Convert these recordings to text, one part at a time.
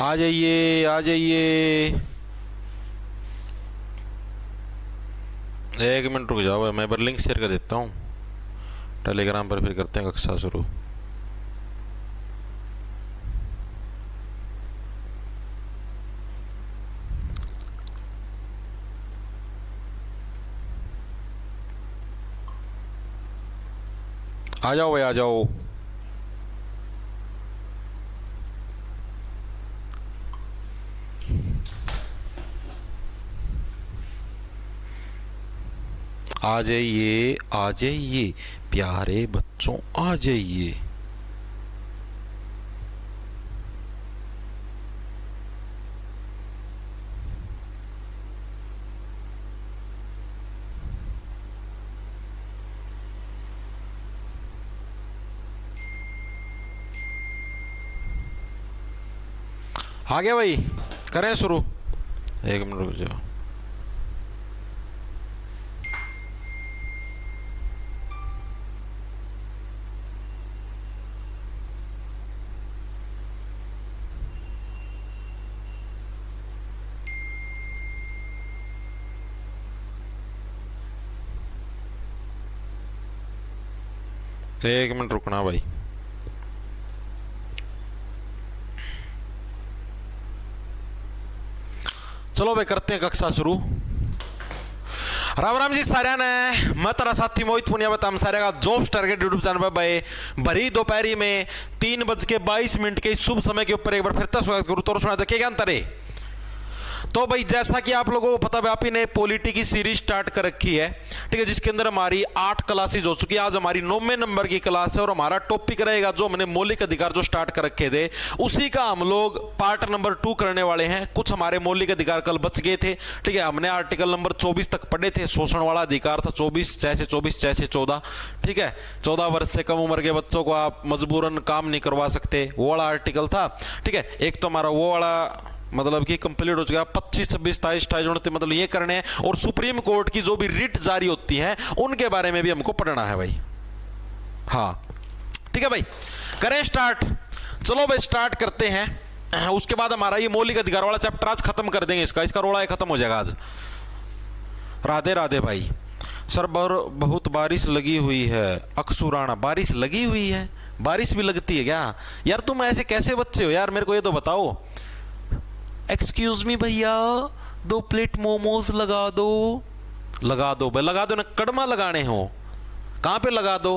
आ जाइए आ जाइए। 1 मिनट रुक जाओ, मैं पर लिंक शेयर कर देता हूँ टेलीग्राम पर, फिर करते हैं कक्षा शुरू। आ जाओ भाई आ जाओ। आ जाइए आ जाइए प्यारे बच्चों, आ जाइए। आ गया भाई, करें शुरू। 1 मिनट रुक जाओ। एक मिनट रुकना भाई। चलो भाई करते हैं कक्षा शुरू। राम राम जी सारे ने, मैं तेरा साथी मोहित पुनिया बता हम सारे का जॉब्स टारगेट यूट्यूब चैनल पर भाई भरी दोपहरी में 3:22 के शुभ समय के ऊपर एक बार फिर से स्वागत करूँ। तो सुना क्या अंतर है? तो भाई जैसा कि आप लोगों को पता है, आप ही ने पॉलिटी की सीरीज स्टार्ट कर रखी है, ठीक है, जिसके अंदर हमारी 8 क्लासेज हो चुकी है। आज हमारी 9वें नंबर की क्लास है और हमारा टॉपिक रहेगा जो हमने मौलिक अधिकार जो स्टार्ट कर रखे थे उसी का हम लोग पार्ट नंबर 2 करने वाले हैं। कुछ हमारे मौलिक अधिकार कल बच गए थे, ठीक है। हमने आर्टिकल नंबर 24 तक पढ़े थे, शोषण वाला अधिकार था 24 से 14, ठीक है। 14 वर्ष से कम उम्र के बच्चों को आप मजबूरन काम नहीं करवा सकते, वो वाला आर्टिकल था, ठीक है। एक तो हमारा वो वाला मतलब कि कंप्लीट हो चुका। 25, 26, 27, 28 मतलब ये करने हैं। और सुप्रीम कोर्ट की जो भी रिट जारी होती है उनके बारे में भी हमको पढ़ना है भाई। हाँ ठीक है भाई, करें स्टार्ट। चलो भाई स्टार्ट करते हैं। उसके बाद हमारा ये मौलिक अधिकार वाला चैप्टर आज खत्म कर देंगे। इसका रोड़ा खत्म हो जाएगा आज। राधे राधे भाई। सर बहुत बारिश लगी हुई है। अक्सुराना, बारिश लगी हुई है? बारिश भी लगती है क्या यार? तुम ऐसे कैसे बच्चे हो यार, मेरे को ये तो बताओ। एक्सक्यूज मी भैया, 2 प्लेट मोमोज लगा दो। लगा दो भाई, लगा दो ना, कड़मा लगाने हो कहां पे लगा दो,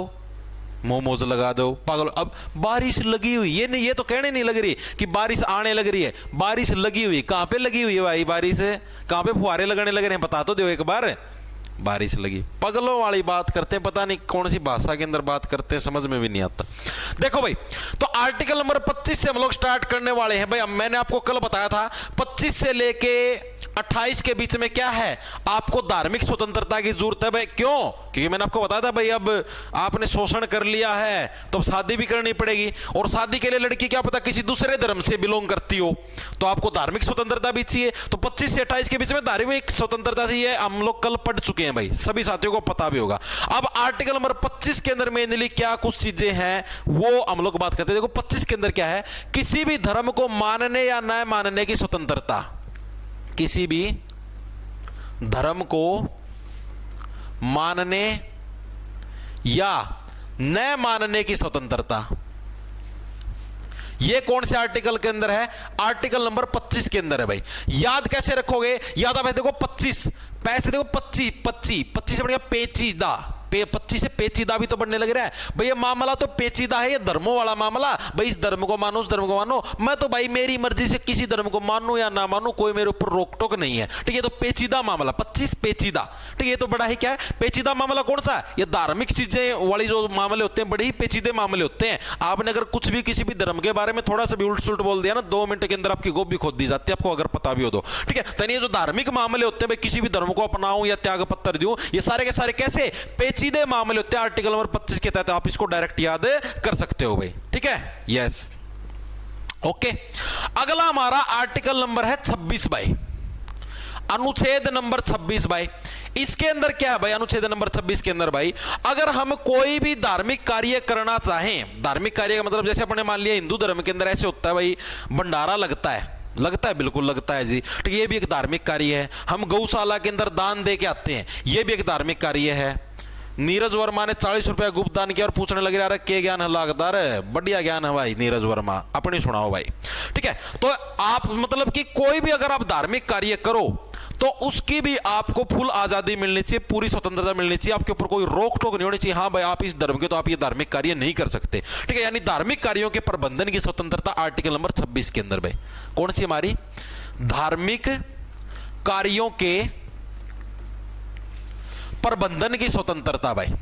मोमोज लगा दो पागल। अब बारिश लगी हुई, ये नहीं, ये तो कहने नहीं लग रही कि बारिश आने लग रही है। बारिश लगी हुई कहां पे लगी हुई है भाई? बारिश है कहां पे फुहारे लगने लग रहे हैं, बता तो दो एक बार। बारिश लगी, पगलों वाली बात करते हैं, पता नहीं कौन सी भाषा के अंदर बात करते हैं, समझ में भी नहीं आता। देखो भाई, तो आर्टिकल नंबर 25 से हम लोग स्टार्ट करने वाले हैं भाई। अब मैंने आपको कल बताया था 25 से लेके 28 के बीच में क्या है, आपको धार्मिक स्वतंत्रता की जरूरत है भाई। क्यों? क्योंकि मैंने आपको बताया था भाई, अब आपने शोषण कर लिया है तो अब शादी भी करनी पड़ेगी, और शादी के लिए लड़की क्या पता किसी दूसरे धर्म से बिलोंग करती हो, तो आपको धार्मिक स्वतंत्रता भी चाहिए। तो 25 से 28 के बीच में धार्मिक स्वतंत्रता चाहिए, हम लोग कल पढ़ चुके हैं भाई, सभी साथियों को पता भी होगा। अब आर्टिकल नंबर 25 के अंदर मेनली क्या कुछ चीजें हैं वो हम लोग बात करते हैं। देखो 25 के अंदर क्या है, किसी भी धर्म को मानने या न मानने की स्वतंत्रता, किसी भी धर्म को मानने या न मानने की स्वतंत्रता। ये कौन से आर्टिकल के अंदर है? आर्टिकल नंबर 25 के अंदर है भाई। याद कैसे रखोगे? याद आप देखो 25 पैसे, देखो 25 से बढ़िया पेचीदा, 25 से पेचीदा भी तो बढ़ने लग रहा है भाई। ये मामला तो पेचीदा है, ये धर्मों वाला मामला भाई। इस धर्म को मानो, उस धर्म को मानो, मैं तो भाई मेरी मर्जी से किसी धर्म को मानूं या ना मानूं, कोई मेरे ऊपर रोक टोक नहीं है, ठीक है। तो पेचीदा मामला 25 पेचीदा, ठीक है। ये तो बड़ा ही क्या है, पेचीदा मामला कौन सा है? ये धार्मिक चीजें वाली जो मामले होते हैं बड़े ही पेचीदे मामले होते हैं। आपने अगर कुछ भी किसी भी धर्म के बारे में थोड़ा सा भी उल्ट सुल्ट बोल दिया ना, 2 मिनट के अंदर आपकी गोब भी खोद दी जाती है, आपको अगर पता भी हो तो, ठीक है। तो ये जो धार्मिक मामले होते हैं भाई, किसी भी धर्म को अपनाऊं या त्याग पत्र दूं, ये सारे के सारे कैसे पेचीदे मामले होते हैं। आर्टिकल नंबर 25 के तहत आप इसको डायरेक्ट याद कर सकते हो भाई, ठीक है। Yes okay. अगला हमारा आर्टिकल नंबर है 26 भाई। अनुच्छेद नंबर 26 भाई, इसके अंदर क्या है भाई, अनुच्छेद नंबर 26 के अंदर भाई, अगर हम कोई भी धार्मिक कार्य करना चाहें, धार्मिक कार्य का मतलब जैसे अपने मान लिया हिंदू धर्म के अंदर ऐसे होता है भाई, भंडारा लगता है, बिल्कुल लगता है जी, ठीक है, ये भी एक धार्मिक कार्य है। हम गौशाला के अंदर दान दे के आते हैं, ये भी एक धार्मिक कार्य है। नीरज वर्मा ने 40 रुपया गुप्त दान किया और पूछने लग रहा है के ज्ञान है लागदार, बढ़िया ज्ञान है भाई नीरज वर्मा, अपनी सुनाओ भाई, ठीक है। तो आप मतलब कि कोई भी अगर आप धार्मिक कार्य करो तो उसकी भी आपको फुल आजादी मिलनी चाहिए, पूरी स्वतंत्रता मिलनी चाहिए, आपके ऊपर कोई रोक टोक नहीं होनी चाहिए। हाँ भाई आप इस धर्म के तो आप ये धार्मिक कार्य नहीं कर सकते, ठीक है। यानी धार्मिक कार्यों के प्रबंधन की स्वतंत्रता आर्टिकल नंबर 26 के अंदर भाई, कौन सी हमारी धार्मिक कार्यों के प्रबंधन की स्वतंत्रता भाई।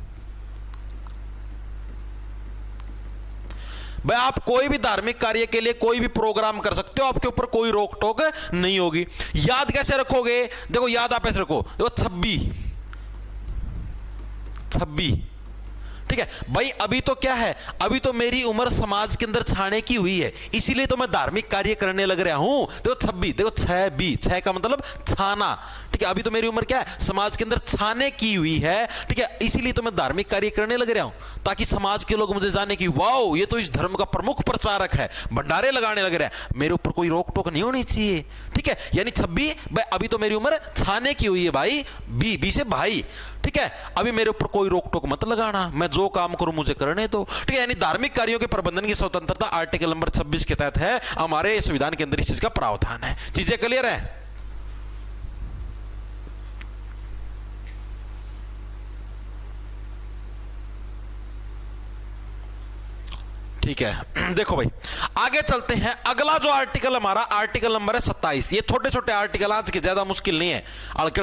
भाई आप कोई भी धार्मिक कार्य के लिए कोई भी प्रोग्राम कर सकते हो, आपके ऊपर कोई रोक टोक नहीं होगी। याद कैसे रखोगे, देखो याद आप ऐसे रखो, देखो 26, ठीक है भाई। अभी तो क्या है, अभी तो मेरी उम्र समाज के अंदर छाने की हुई है, इसीलिए तो मैं धार्मिक कार्य करने लग रहा हूं। देखो 26, देखो 6 का मतलब छाना, ठीक है। अभी तो मेरी उम्र क्या है, समाज के अंदर छाने की हुई है, ठीक है, इसीलिए तो मैं धार्मिक कार्य करने लग रहा हूं, ताकि समाज के लोग मुझे जाने की वाओ ये तो इस धर्म का प्रमुख प्रचारक है, भंडारे लगाने लग रहा है, मेरे ऊपर कोई रोक टोक नहीं होनी चाहिए, ठीक है। यानी 26 भाई, अभी तो मेरी उम्र छाने की हुई है भाई, बी से भाई, ठीक है। अभी मेरे ऊपर कोई रोक टोक मत लगाना, मैं जो काम करूं मुझे करने दो, ठीक है। यानी धार्मिक कार्यों के प्रबंधन की स्वतंत्रता आर्टिकल नंबर 26 के तहत है, हमारे संविधान के अंदर इस चीज का प्रावधान है। चीजें क्लियर है? ठीक है, देखो भाई आगे चलते हैं। अगला जो आर्टिकल हमारा आर्टिकल नंबर है 27। ये छोटे छोटे आर्टिकल आज के ज्यादा मुश्किल नहीं है,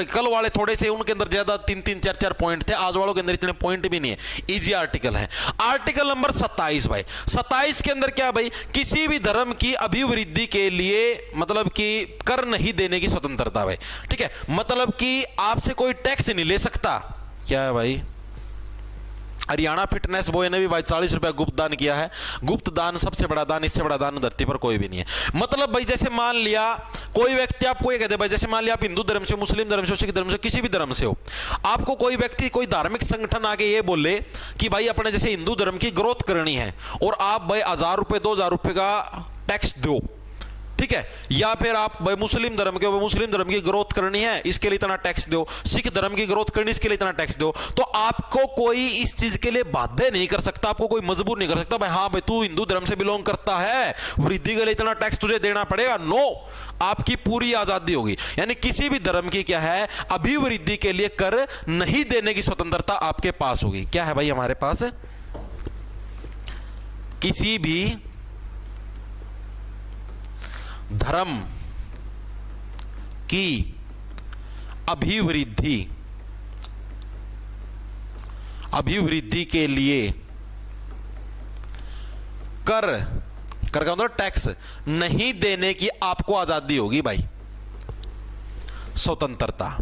कल वाले थोड़े से उनके अंदर ज्यादा 3-3, 4-4 पॉइंट थे, आज वालों के अंदर इतने पॉइंट भी नहीं है, इजी आर्टिकल है। आर्टिकल नंबर 27 भाई, 27 के अंदर क्या भाई, किसी भी धर्म की अभिवृद्धि के लिए मतलब कि कर नहीं देने की स्वतंत्रता भाई, ठीक है। मतलब कि आपसे कोई टैक्स नहीं ले सकता। क्या है भाई, हरियाणा फिटनेस बॉय ने भी भाई 40 रुपया गुप्त दान किया है। गुप्त दान सबसे बड़ा दान, इससे बड़ा दान धरती पर कोई भी नहीं है। मतलब भाई जैसे मान लिया कोई व्यक्ति आपको ये कहते भाई, जैसे मान लिया आप हिंदू धर्म से हो, मुस्लिम धर्म से हो, सिख धर्म से हो, किसी भी धर्म से हो, आपको कोई व्यक्ति कोई धार्मिक संगठन आके ये बोले कि भाई अपने जैसे हिंदू धर्म की ग्रोथ करनी है और आप भाई 1000 रुपये 2000 रुपये का टैक्स दो, ठीक है। या फिर आप भाई मुस्लिम धर्म के हो, मुस्लिम धर्म की ग्रोथ करनी है इसके लिए इतना टैक्स दो, सिख धर्म की ग्रोथ करनी इसके लिए इतना टैक्स दो, तो आपको कोई इस चीज के लिए बाध्य नहीं कर सकता, आपको कोई मजबूर नहीं कर सकता भाई हाँ भाई तू हिंदू धर्म से बिलोंग करता है, वृद्धि के लिए इतना टैक्स तुझे देना पड़ेगा। नो, आपकी पूरी आजादी होगी। यानी किसी भी धर्म की क्या है, अभिवृद्धि के लिए कर नहीं देने की स्वतंत्रता आपके पास होगी। क्या है भाई हमारे पास, किसी भी धर्म की अभिवृद्धि के लिए कर का मतलब टैक्स नहीं देने की आपको आजादी होगी भाई, स्वतंत्रता,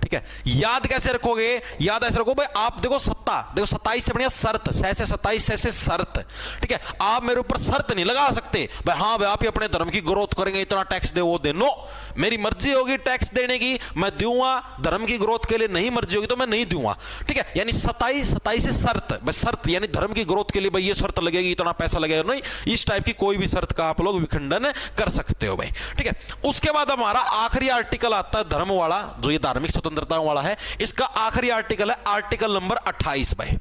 ठीक है। याद कैसे रखोगे, याद ऐसे रखो भाई, आप देखो सत्ता, देखो 27 से बढ़िया शर्त, से 27 से शर्त, ठीक है। आप मेरे ऊपर शर्त नहीं लगा सकते भाई हाँ भाई आप ही अपने धर्म की ग्रोथ करेंगे इतना टैक्स दे वो दे, नो, मेरी मर्जी होगी टैक्स देने की, मैं दूंगा, धर्म की ग्रोथ के लिए नहीं मर्जी होगी तो मैं नहीं दूंगा, ठीक है। यानी 27 से शर्त, बस शर्त यानी धर्म की ग्रोथ के लिए भाई ये शर्त लगेगी, इतना पैसा लगेगा, नहीं, इस टाइप की कोई भी शर्त का आप लोग विखंडन कर सकते हो भाई, ठीक है। उसके बाद हमारा आखिरी आर्टिकल आता है धर्म वाला, जो ये धार्मिक स्वतंत्रताओं वाला है, इसका आखिरी आर्टिकल है आर्टिकल नंबर 28 भाई।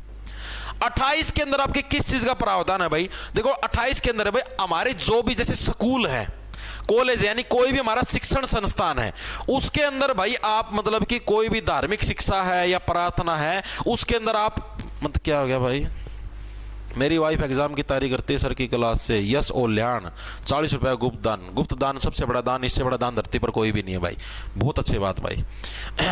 28 के अंदर आपके किस चीज का प्रावधान है भाई, देखो 28 के अंदर है भाई हमारे जो भी जैसे स्कूल है, कॉलेज, यानी कोई भी हमारा शिक्षण संस्थान है, उसके अंदर भाई आप मतलब कि कोई भी धार्मिक शिक्षा है या प्रार्थना है, उसके अंदर आप मतलब क्या हो गया भाई, मेरी वाइफ एग्जाम की तैयारी करती है सर की क्लास से, यस ओल्यान 40 रुपया गुप्त दान सबसे बड़ा दान, इससे बड़ा दान धरती पर कोई भी नहीं है भाई, बहुत अच्छी बात भाई।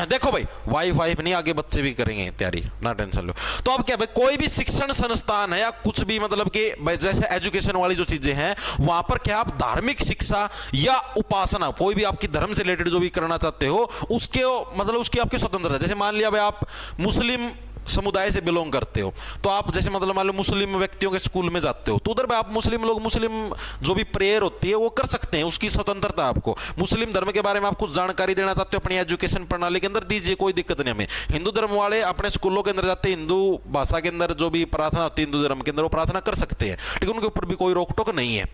देखो भाई वाइफ नहीं, आगे बच्चे भी करेंगे तैयारी, ना टेंशन लो। तो अब क्या भाई, कोई भी शिक्षण संस्थान है या कुछ भी मतलब कि भाई जैसे एजुकेशन वाली जो चीजें हैं, वहां पर क्या आप धार्मिक शिक्षा या उपासना, कोई भी आपकी धर्म से रिलेटेड जो भी करना चाहते हो, उसके मतलब उसकी आपकी स्वतंत्रता। जैसे मान लिया भाई आप मुस्लिम समुदाय से बिलोंग करते हो, तो आप जैसे मतलब मान लो मुस्लिम व्यक्तियों के स्कूल में जाते हो, तो उधर पे आप मुस्लिम लोग मुस्लिम जो भी प्रेयर होती है वो कर सकते हैं, उसकी स्वतंत्रता आपको। मुस्लिम धर्म के बारे में आप कुछ जानकारी देना चाहते हो अपनी एजुकेशन प्रणाली के अंदर, दीजिए, कोई दिक्कत नहीं हमें। हिंदू धर्म वाले अपने स्कूलों के अंदर जाते हैं, हिंदू भाषा के अंदर जो भी प्रार्थना होती है हिंदू धर्म के अंदर, वो प्रार्थना कर सकते हैं, ठीक है, उनके ऊपर भी कोई रोक टोक नहीं है,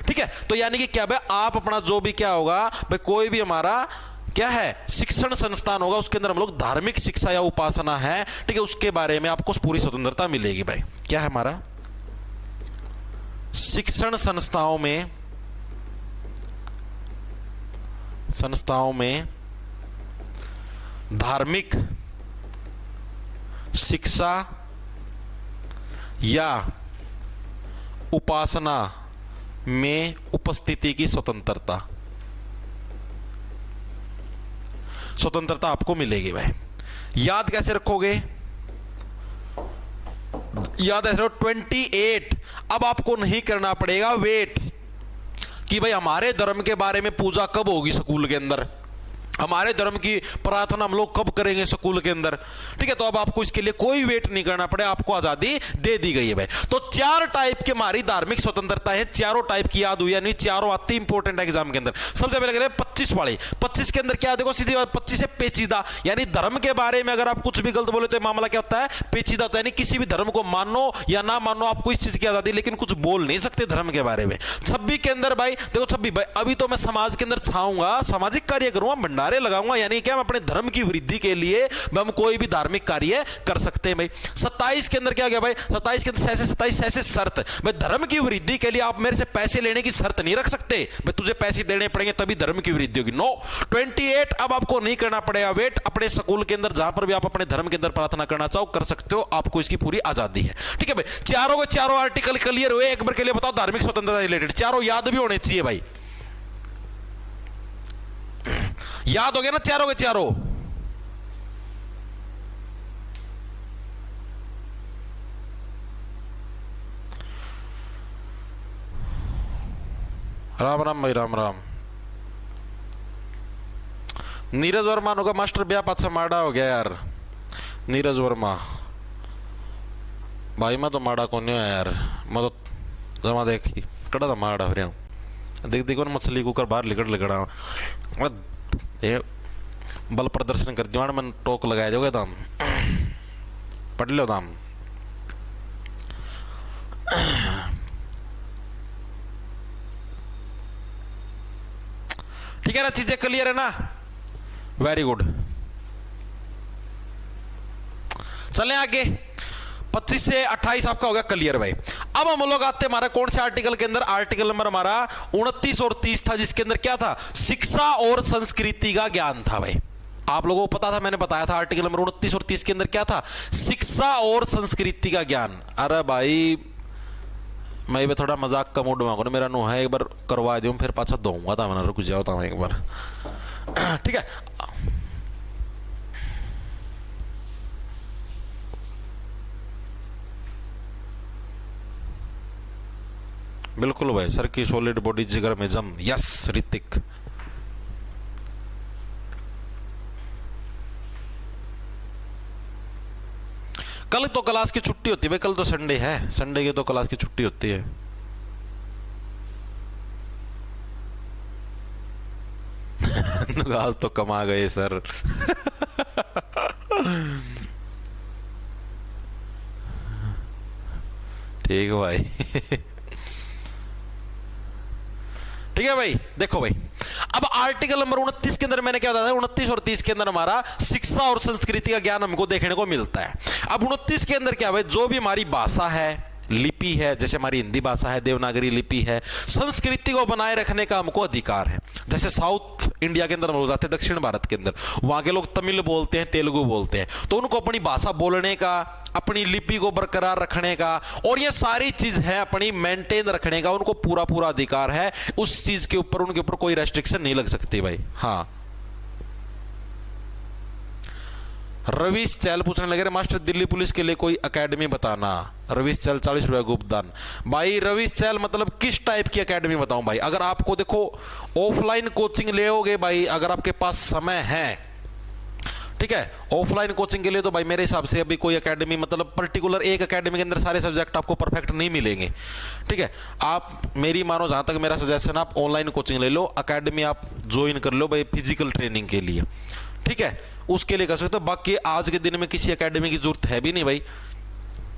ठीक है। तो यानी कि क्या भाई आप अपना जो भी क्या होगा भाई, कोई भी हमारा क्या है शिक्षण संस्थान होगा, उसके अंदर हम लोग धार्मिक शिक्षा या उपासना है, ठीक है, उसके बारे में आपको पूरी स्वतंत्रता मिलेगी भाई। क्या है हमारा शिक्षण संस्थाओं में धार्मिक शिक्षा या उपासना में उपस्थिति की स्वतंत्रता आपको मिलेगी भाई। याद कैसे रखोगे, याद ऐसे 28। अब आपको नहीं करना पड़ेगा वेट कि भाई हमारे धर्म के बारे में पूजा कब होगी स्कूल के अंदर, हमारे धर्म की प्रार्थना हम लोग कब करेंगे स्कूल के अंदर, ठीक है। तो अब आपको इसके लिए कोई वेट नहीं करना पड़े, आपको आजादी दे दी गई है भाई। तो 4 टाइप के हमारी धार्मिक स्वतंत्रता है, चारों टाइप की याद हुई, यानी चारों आती इंपॉर्टेंट एग्जाम के अंदर। सबसे पहले करें 25 वाले। 25 के अंदर क्या देखो, सीधी बात 25 है पेचीदा, यानी धर्म के बारे में अगर आप कुछ भी गलत बोले तो मामला क्या होता है, पेचीदा होता है, यानी किसी भी धर्म को मानो या ना मानो आपको इस चीज की आजादी, लेकिन कुछ बोल नहीं सकते धर्म के बारे में। 26 के अंदर भाई देखो, 26 भाई अभी तो मैं समाज के अंदर छाऊंगा, सामाजिक कार्य करूंगा, भंडारे लगाऊंगा, यानी क्या हम अपने धर्म की वृद्धि के लिए हम कोई भी धार्मिक कार्य कर सकते हैं भाई। 27 के अंदर क्या गया भाई, 27 के अंदर 27 शर्त भाई, धर्म की वृद्धि के लिए आप मेरे से पैसे लेने की शर्त नहीं रख सकते भाई, तुझे पैसे देने पड़ेंगे तभी धर्म की वृद्धि होगी, नो। 28 अब आपको नहीं करना पड़ेगा वेट, अपने स्कूल के अंदर जहां पर भी आप अपने धर्म के अंदर प्रार्थना करना चाहो कर सकते हो, आपको इसकी पूरी आजादी है, ठीक है भाई। चारों के चारों आर्टिकल क्लियर हुए, एक बार के लिए बताओ धार्मिक स्वतंत्रता रिलेटेड, चारों याद भी होने चाहिए भाई, याद हो गया ना चारों के चारों। राम राम भाई, राम राम। नीरज वर्मा होगा मास्टर, ब्याह पाछा माड़ा हो गया यार। नीरज वर्मा भाई मैं तो माड़ा को नहीं यार, मैं तो जमा देखी कड़ा था माड़ा फिर देख देखो ना मछली कुकर बाहर लिकड़ा ये बल प्रदर्शन कर दिया मैंने, टोक लगाया जाओगे दाम पढ़ लो दाम। ठीक है ना, चीजें क्लियर है ना, वेरी गुड। चलें आगे, 25 से 28 आपका हो गया क्लियर भाई। अब हम लोग आते हैं हमारा कौन से आर्टिकल के अंदर, आर्टिकल नंबर हमारा 29 और 30 था, जिसके अंदर क्या था, शिक्षा और संस्कृति का ज्ञान था भाई। आप लोगों को पता था, मैंने बताया था आर्टिकल नंबर 29 और 30 के अंदर क्या था, शिक्षा और संस्कृति का ज्ञान। अरे भाई मैं भी थोड़ा मजाक का मूड में मेरा नो है, एक बार करवा दूं फिर पाछा दूंगा था, मैंने रुक जाओ था एक बार, ठीक है। बिल्कुल भाई, सर की सॉलिड बॉडी जिगर में जम, यस ऋतिक। कल तो क्लास की छुट्टी होती है भाई, कल तो संडे है, संडे की तो क्लास की छुट्टी होती है। आज तो कमा गए सर। ठीक है भाई। ठीक है भाई, देखो भाई अब आर्टिकल नंबर 29 के अंदर मैंने क्या बताया, 29 और 30 के अंदर हमारा शिक्षा और संस्कृति का ज्ञान हमको देखने को मिलता है। अब 29 के अंदर क्या भाई, जो भी हमारी भाषा है, लिपि है, जैसे हमारी हिंदी भाषा है, देवनागरी लिपि है, संस्कृति को बनाए रखने का हमको अधिकार है। जैसे साउथ इंडिया के अंदर हम लोग जाते हैं, दक्षिण भारत के अंदर, वहां के लोग तमिल बोलते हैं, तेलुगु बोलते हैं, तो उनको अपनी भाषा बोलने का, अपनी लिपि को बरकरार रखने का और ये सारी चीज है अपनी मेंटेन रखने का उनको पूरा पूरा अधिकार है। उस चीज के ऊपर उनके ऊपर कोई रेस्ट्रिक्शन नहीं लग सकती भाई। हाँ, रवीश चैल पूछने लगे मास्टर दिल्ली पुलिस के लिए कोई एकेडमी बताना। रवीश चैल 40 रुपया गुप्तदान। भाई रवीश चैल मतलब किस टाइप की एकेडमी बताऊं भाई, अगर आपको देखो ऑफलाइन कोचिंग लेओगे भाई, अगर आपके पास समय है, ठीक है। ऑफलाइन कोचिंग के लिए तो भाई मेरे हिसाब से अभी कोई एकेडमी, मतलब पर्टिकुलर एक एकेडमी के अंदर सारे सब्जेक्ट आपको परफेक्ट नहीं मिलेंगे। ठीक है, आप मेरी मानो, जहां तक मेरा सजेशन, आप ऑनलाइन कोचिंग ले लो, एकेडमी आप ज्वाइन कर लो भाई फिजिकल ट्रेनिंग के लिए। ठीक है, उसके लिए कर सकते हो। बाकी आज के दिन में किसी एकेडमी की जरूरत है भी नहीं भाई।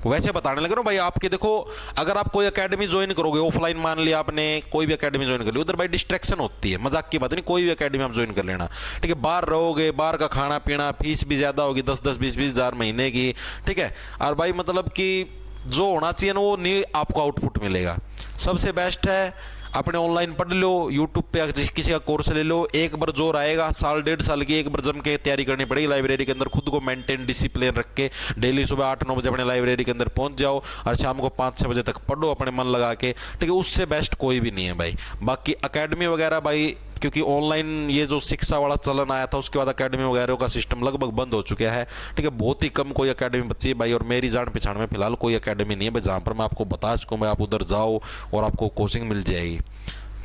वैसे बताने लग रहा हूँ भाई, आपके देखो, अगर आप कोई एकेडमी ज्वाइन करोगे ऑफलाइन, मान लिया आपने कोई भी एकेडमी ज्वाइन कर ली, उधर भाई डिस्ट्रैक्शन होती है, मजाक की बात नहीं, कोई भी एकेडमी आप ज्वाइन कर लेना। ठीक है, बाहर रहोगे, बाहर का खाना पीना, फीस भी ज्यादा होगी, 10-10, 20-20 हज़ार महीने की। ठीक है, और भाई मतलब कि जो होना चाहिए ना वो नहीं आपको आउटपुट मिलेगा। सबसे बेस्ट है अपने ऑनलाइन पढ़ लो, यूट्यूब पे किसी का कोर्स ले लो, एक बार जोर आएगा, साल 1.5 साल की एक बार जम के तैयारी करनी पड़ेगी लाइब्रेरी के अंदर, खुद को मेंटेन डिसिप्लिन रख के डेली सुबह 8-9 बजे अपने लाइब्रेरी के अंदर पहुंच जाओ और शाम को 5-6 बजे तक पढ़ो अपने मन लगा के। ठीक है, उससे बेस्ट कोई भी नहीं है भाई। बाकी एकेडमी वगैरह भाई, क्योंकि ऑनलाइन ये जो शिक्षा वाला चलन आया था उसके बाद एकेडमी वगैरह का सिस्टम लगभग बंद हो चुका है। ठीक है, बहुत ही कम कोई एकेडमी बची है भाई, और मेरी जान पहचान में फिलहाल कोई एकेडमी नहीं है भाई जहाँ पर मैं आपको बता सकूँ भाई आप उधर जाओ और आपको कोचिंग मिल जाएगी।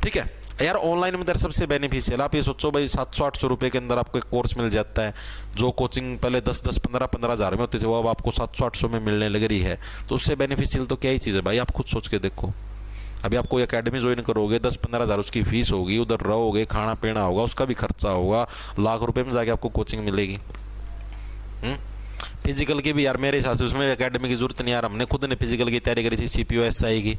ठीक है यार, ऑनलाइन में इधर सबसे बेनिफिशियल, आप ये सोचो भाई 700-800 रुपये के अंदर आपको एक कोर्स मिल जाता है। जो कोचिंग पहले 10-10, 15-15 हज़ार में होती थी, वो अब आपको 700-800 में मिलने लग रही है। तो उससे बेनिफिशियल तो क्या ही चीज़ है भाई, आप खुद सोच के देखो। अभी आप कोई एकेडमी ज्वाइन करोगे, 10-15 हज़ार उसकी फीस होगी, उधर रहोगे, खाना पीना होगा, उसका भी खर्चा होगा, लाख रुपए में जाके आपको कोचिंग मिलेगी। फिजिकल की भी यार मेरे हिसाब से उसमें एकेडमी की जरूरत नहीं यार, हमने खुद ने फिजिकल की तैयारी करी थी CPO SI की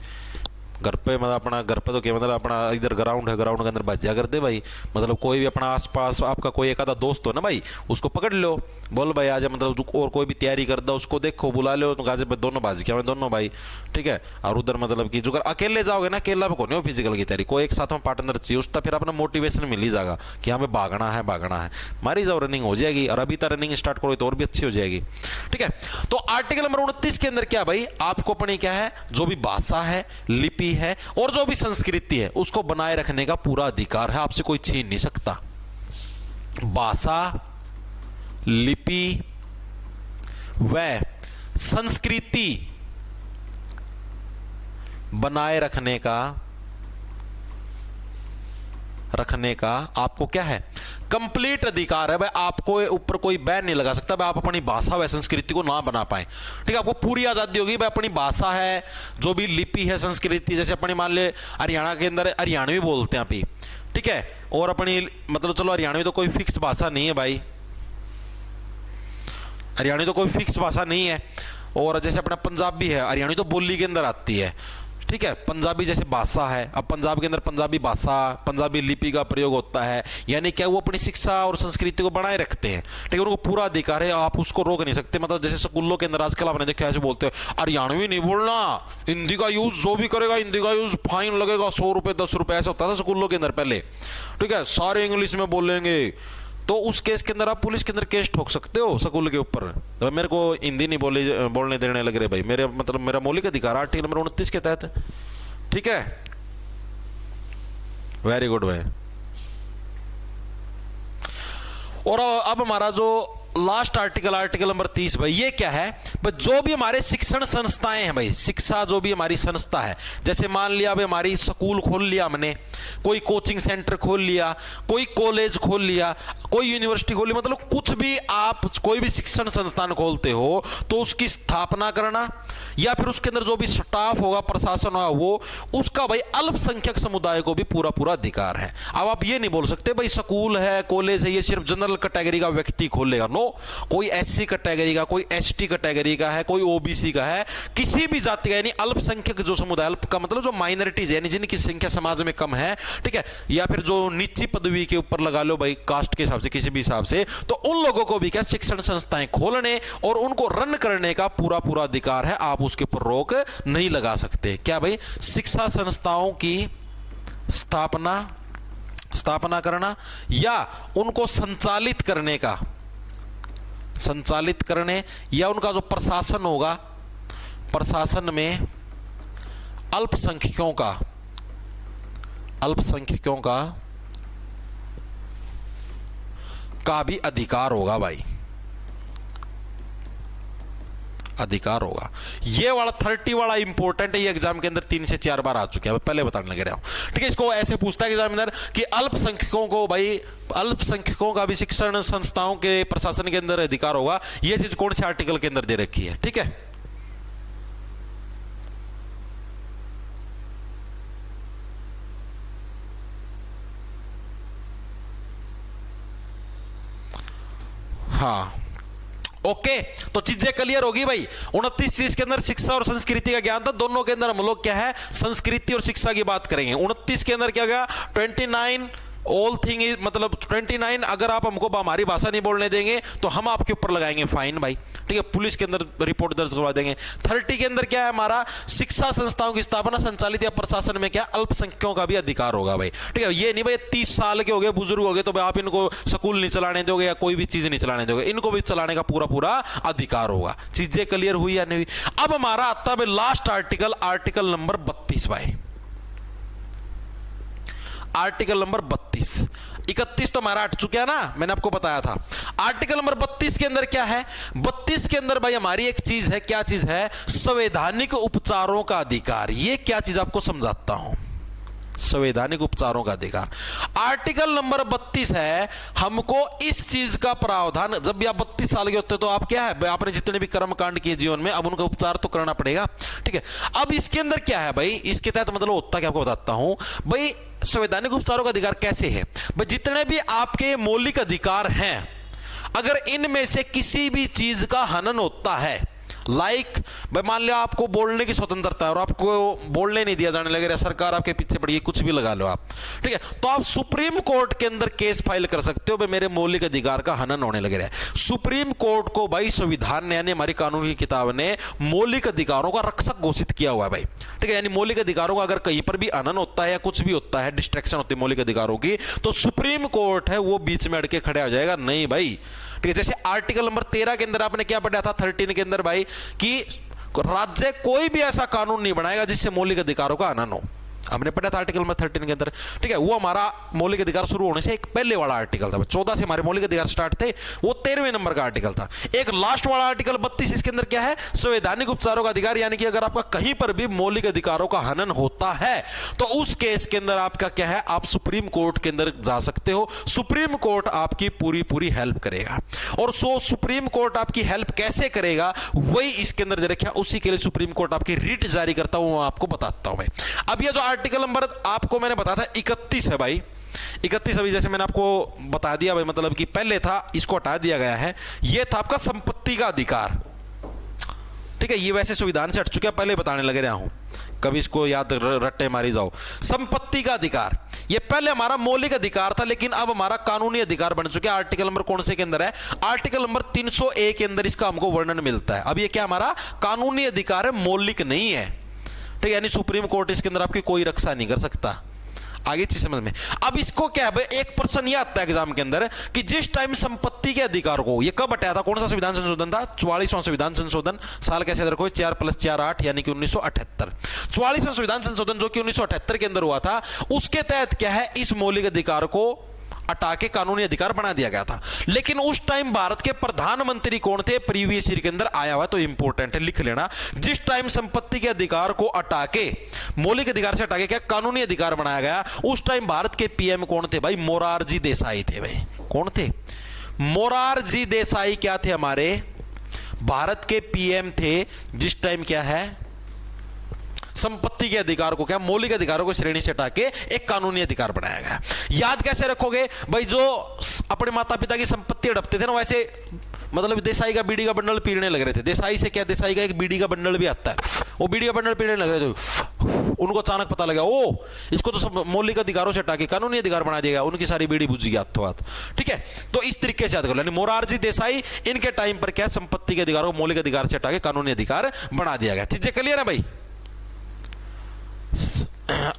घर पे, मतलब अपना घर पे तो क्या, मतलब अपना इधर ग्राउंड है, ग्राउंड के अंदर भज्जा करते भाई। मतलब कोई भी अपना आसपास आपका कोई एक आधा दोस्त हो ना भाई, उसको पकड़ लो, बोल भाई आज, मतलब और कोई भी तैयारी करता उसको देखो, बुला लो, तो गाजे दोनों बाजी क्या दोनों भाई। ठीक है, और उधर मतलब कि जो अकेले जाओगे ना, अकेला को नहीं हो फिजिकल की तैयारी, कोई एक साथ में पार्टनर चाहिए, उसका फिर अपना मोटिवेशन मिल ही जाएगा कि हमें भागना है, भागना है, मारी जाओ, रनिंग हो जाएगी। और अभी तक रनिंग स्टार्ट करो तो और भी अच्छी हो जाएगी। ठीक है, तो आर्टिकल नंबर 29 के अंदर क्या भाई, आपको अपनी क्या है, जो भी भाषा है, लिपि है और जो भी संस्कृति है, उसको बनाए रखने का पूरा अधिकार है, आपसे कोई छीन नहीं सकता। भाषा, लिपि व संस्कृति बनाए रखने का आपको क्या है, कंप्लीट अधिकार है भाई। आपको ऊपर कोई बैन नहीं लगा सकता भाई, आप अपनी भाषा व संस्कृति को ना बना पाए। ठीक है, आपको पूरी आजादी होगी भाई, अपनी भाषा है, जो भी लिपि है, संस्कृति, जैसे अपनी मान ले हरियाणा के अंदर हरियाणवी बोलते हैं अभी। ठीक है, और अपनी मतलब चलो हरियाणवी तो कोई फिक्स भाषा नहीं है भाई, हरियाणवी तो कोई फिक्स भाषा नहीं है। और जैसे अपना पंजाबी है, हरियाणवी तो बोली के अंदर आती है। ठीक है, पंजाबी जैसे भाषा है, अब पंजाब के अंदर पंजाबी भाषा, पंजाबी लिपि का प्रयोग होता है, यानी क्या वो अपनी शिक्षा और संस्कृति को बनाए रखते हैं। ठीक है, उनको पूरा अधिकार है, आप उसको रोक नहीं सकते। मतलब जैसे स्कूलों के अंदर आजकल आपने देखा ऐसे बोलते हैं हरियाणवी नहीं बोलना, हिंदी का यूज जो भी करेगा हिंदी का यूज फाइन लगेगा 100 रुपये 10 रुपये, ऐसा होता था स्कूलों के अंदर पहले। ठीक है, सारे इंग्लिश में बोलेंगे, तो उस केस के अंदर आप पुलिस के अंदर केस ठोक सकते हो स्कूल के ऊपर। तो मेरे को हिंदी नहीं बोलने देने लग रहे भाई, मेरे मतलब मेरा मौलिक अधिकार आर्टिकल नंबर 29 के तहत। ठीक है, वेरी गुड भाई। और अब हमारा जो लास्ट आर्टिकल नंबर 30 भाई, ये क्या है भाई, जो भी हमारे शिक्षण संस्थाएं हैं भाई, शिक्षा जो भी हमारी संस्था है, जैसे मान लिया भाई हमारी स्कूल खोल लिया हमने, कोई कोचिंग सेंटर खोल लिया, कोई कॉलेज खोल लिया, कोई यूनिवर्सिटी खोल ली, मतलब कुछ भी आप कोई भी शिक्षण संस्थान खोलते हो तो उसकी स्थापना करना या फिर उसके अंदर जो भी स्टाफ होगा, प्रशासन होगा, वो उसका भाई अल्पसंख्यक समुदाय को भी पूरा पूरा अधिकार है। अब आप ये नहीं बोल सकते भाई स्कूल है, कॉलेज है, ये सिर्फ जनरल कैटेगरी का व्यक्ति खोलेगा। नो, कोई SC कैटेगरी का, कोई ST कैटेगरी का है, कोई OBC का है, किसी भी जाति का, यानी अल्पसंख्यक जो समुदाय, अल्प का मतलब जो माइनॉरिटीज यानी जिनकी संख्या समाज में कम है, ठीक है, या फिर जो नीची पदवी के ऊपर लगा लो भाई कास्ट के हिसाब से, किसी भी हिसाब से, तो उन लोगों को भी क्या शिक्षण संस्थाएं खोलने और उनको रन करने का पूरा पूरा अधिकार है। आप उसके ऊपर रोक नहीं लगा सकते। क्या भाई, शिक्षा संस्थाओं की स्थापना करना या उनको संचालित करने या उनका जो प्रशासन होगा, प्रशासन में अल्पसंख्यकों का भी अधिकार होगा भाई, अधिकार होगा। ये वाला 30 वाला इंपॉर्टेंट है, ये एग्जाम के अंदर 3 से 4 बार आ चुके हैं, मैं पहले बताने लग रहा हूं। ठीक है, इसको ऐसे पूछता है एग्जामिनर कि अल्पसंख्यकों को, भाई अल्पसंख्यकों का भी शिक्षण संस्थाओं के प्रशासन के अंदर अधिकार होगा, ये चीज कौन से आर्टिकल के अंदर दे रखी है। ठीक है, हाँ ओके, तो चीजें क्लियर होगी भाई। 29-30 के अंदर शिक्षा और संस्कृति का ज्ञान था, दोनों के अंदर हम लोग क्या है, संस्कृति और शिक्षा की बात करेंगे। 29 के अंदर क्या गया, 29 ऑल थिंग इज, मतलब 29 अगर आप हमको हमारी भाषा नहीं बोलने देंगे तो हम आपके ऊपर लगाएंगे फाइन भाई। ठीक है, पुलिस के अंदर रिपोर्ट दर्ज करवा देंगे। 30 के अंदर क्या है हमारा, शिक्षा संस्थाओं की स्थापना, संचालित या प्रशासन में क्या अल्पसंख्यकों का भी अधिकार होगा भाई। ठीक है, ये नहीं भाई 30 साल के हो गए, बुजुर्ग हो गए, तो भाई आप इनको स्कूल नहीं चलाने दोगे या कोई भी चीज नहीं चलाने दोगे, इनको भी चलाने का पूरा पूरा अधिकार होगा। चीजें क्लियर हुई या नहीं हुई। अब हमारा आता है लास्ट आर्टिकल, आर्टिकल नंबर 32 भाई, आर्टिकल नंबर 32। 31 तो हमारा हट चुका है ना, मैंने आपको बताया था। आर्टिकल नंबर 32 के अंदर क्या है, 32 के अंदर भाई हमारी एक चीज है, क्या चीज है, संवैधानिक उपचारों का अधिकार। ये क्या चीज आपको समझाता हूं, संवैधानिक उपचारों का अधिकार। आर्टिकल नंबर 32 है, हमको इस चीज का प्रावधान, जब भी आप 32 साल के होते तो आप क्या है, आपने जितने भी कर्म कांड किए जीवन में, अब उनका उपचार तो करना पड़ेगा। ठीक है, अब इसके अंदर क्या है भाई, इसके तहत मतलब होता क्या, आपको बताता हूं भाई। संवैधानिक उपचारों का अधिकार कैसे है भाई, जितने भी आपके मौलिक अधिकार हैं, अगर इनमें से किसी भी चीज का हनन होता है, लाइक भाई मान लिया आपको बोलने की स्वतंत्रता है और आपको बोलने नहीं दिया जाने लगे, सरकार आपके पीछे पड़ी है, कुछ भी लगा लो आप। ठीक है, तो आप सुप्रीम कोर्ट के अंदर केस फाइल कर सकते हो भाई, मेरे मौलिक अधिकार का हनन होने लगे रहा है। सुप्रीम कोर्ट को भाई संविधान ने, यानी हमारी कानून की किताब ने, मौलिक अधिकारों का रक्षक घोषित किया हुआ है भाई। ठीक है, यानी मौलिक अधिकारों का अगर कहीं पर भी हनन होता है या कुछ भी होता है, डिस्ट्रैक्शन होती है मौलिक अधिकारों की, तो सुप्रीम कोर्ट है वो बीच में अड़के खड़े हो जाएगा, नहीं भाई। ठीक है, जैसे आर्टिकल नंबर 13 के अंदर आपने क्या पढ़ा था, 13 के अंदर भाई, कि राज्य कोई भी ऐसा कानून नहीं बनाएगा जिससे मौलिक अधिकारों का हनन हो, हमने पढ़ा था आर्टिकल नंबर 13 के अंदर। ठीक है, वो हमारा मौलिक अधिकार शुरू होने से एक पहले वाला आर्टिकल था, 14 से हमारे मौलिक अधिकार स्टार्ट थे, वो 13वें नंबर का आर्टिकल था। एक लास्ट वाला आर्टिकल 32, इसके अंदर क्या है, संवैधानिक उपचारों का अधिकार, यानी कि अगर आपका कहीं पर भी मौलिक अधिकारों का हनन होता है तो उस केस के अंदर आपका क्या है, आप सुप्रीम कोर्ट के अंदर जा सकते हो, सुप्रीम कोर्ट आपकी पूरी पूरी हेल्प करेगा। और सुप्रीम कोर्ट आपकी हेल्प कैसे करेगा, वही इसके अंदर दे रखा है, उसी के लिए सुप्रीम कोर्ट आपकी रिट जारी करता हूं, आपको बताता हूं भाई। अब ये जो आर्टिकल नंबर आपको मैंने बताया था 31 है भाई, 31 अभी जैसे मैंने आपको बता दिया भाई, मतलब कि पहले था, इसको हटा दिया गया है। ये था आपका संपत्ति का अधिकार। ठीक है, ये वैसे संविधान से हट चुका है, पहले बताने लगे रहा हूं, कभी इसको याद रट्टे मारी जाओ। संपत्ति का अधिकार ये पहले हमारा मौलिक अधिकार था, लेकिन अब हमारा कानूनी अधिकार बन चुका है। आर्टिकल नंबर कौन से के अंदर है, आर्टिकल नंबर 301 के अंदर इसका हमको वर्णन मिलता है। अब ये क्या हमारा कानूनी अधिकार है, मौलिक नहीं है। ठीक है, यानी सुप्रीम कोर्ट इसके अंदर आपकी कोई रक्षा नहीं कर सकता। आगे चीज समझ में। अब इसको क्या है, एक प्रश्न यह आता है एग्जाम के अंदर कि जिस टाइम संपत्ति के अधिकार को, ये कब हटाया था, कौन सा संविधान संशोधन था, 44वां संविधान संशोधन, साल कैसे रखो, 4 + 4 8, यानी कि 1978। 44वां संविधान संशोधन जो कि 1978 के अंदर हुआ था, उसके तहत क्या है, इस मौलिक अधिकार को हटा के कानूनी अधिकार बना दिया गया था। लेकिन उस टाइम भारत के प्रधानमंत्री कौन थे, प्रीवियस ईयर के अंदर आया हुआ, तो इंपॉर्टेंट है, लिख लेना। जिस टाइम संपत्ति के अधिकार को हटा के, मौलिक अधिकार से हटा के क्या कानूनी अधिकार बनाया गया, उस टाइम भारत के पीएम कौन थे भाई, मोरारजी देसाई थे भाई। कौन थे, मोरारजी देसाई क्या थे, हमारे भारत के पीएम थे, जिस टाइम क्या है, संपत्ति के अधिकार को, क्या मौलिक अधिकारों को श्रेणी से हटा के एक कानूनी अधिकार बनाया गया। याद कैसे रखोगे भाई, जो अपने माता पिता की संपत्ति हड़पते थे ना, वैसे मतलब देसाई का बीड़ी का बंडल पीने लग रहे थे। देसाई से क्या, देसाई का एक बीड़ी का बंडल भी आता है, वो बीड़ी का बंडल पीने लग रहे थे, उनको अचानक पता लगा, ओ इसको तो सब मौलिक अधिकारों से हटा के कानूनी अधिकार बना दिया गया, उनकी सारी बीड़ी बुझ गई हाथों हाथ। ठीक है, तो इस तरीके से याद करो, यानी मोरारजी देसाई, इनके टाइम पर क्या संपत्ति के अधिकारों को मौलिक अधिकार से हटा के कानूनी अधिकार बना दिया गया। चीजें क्लियर है भाई।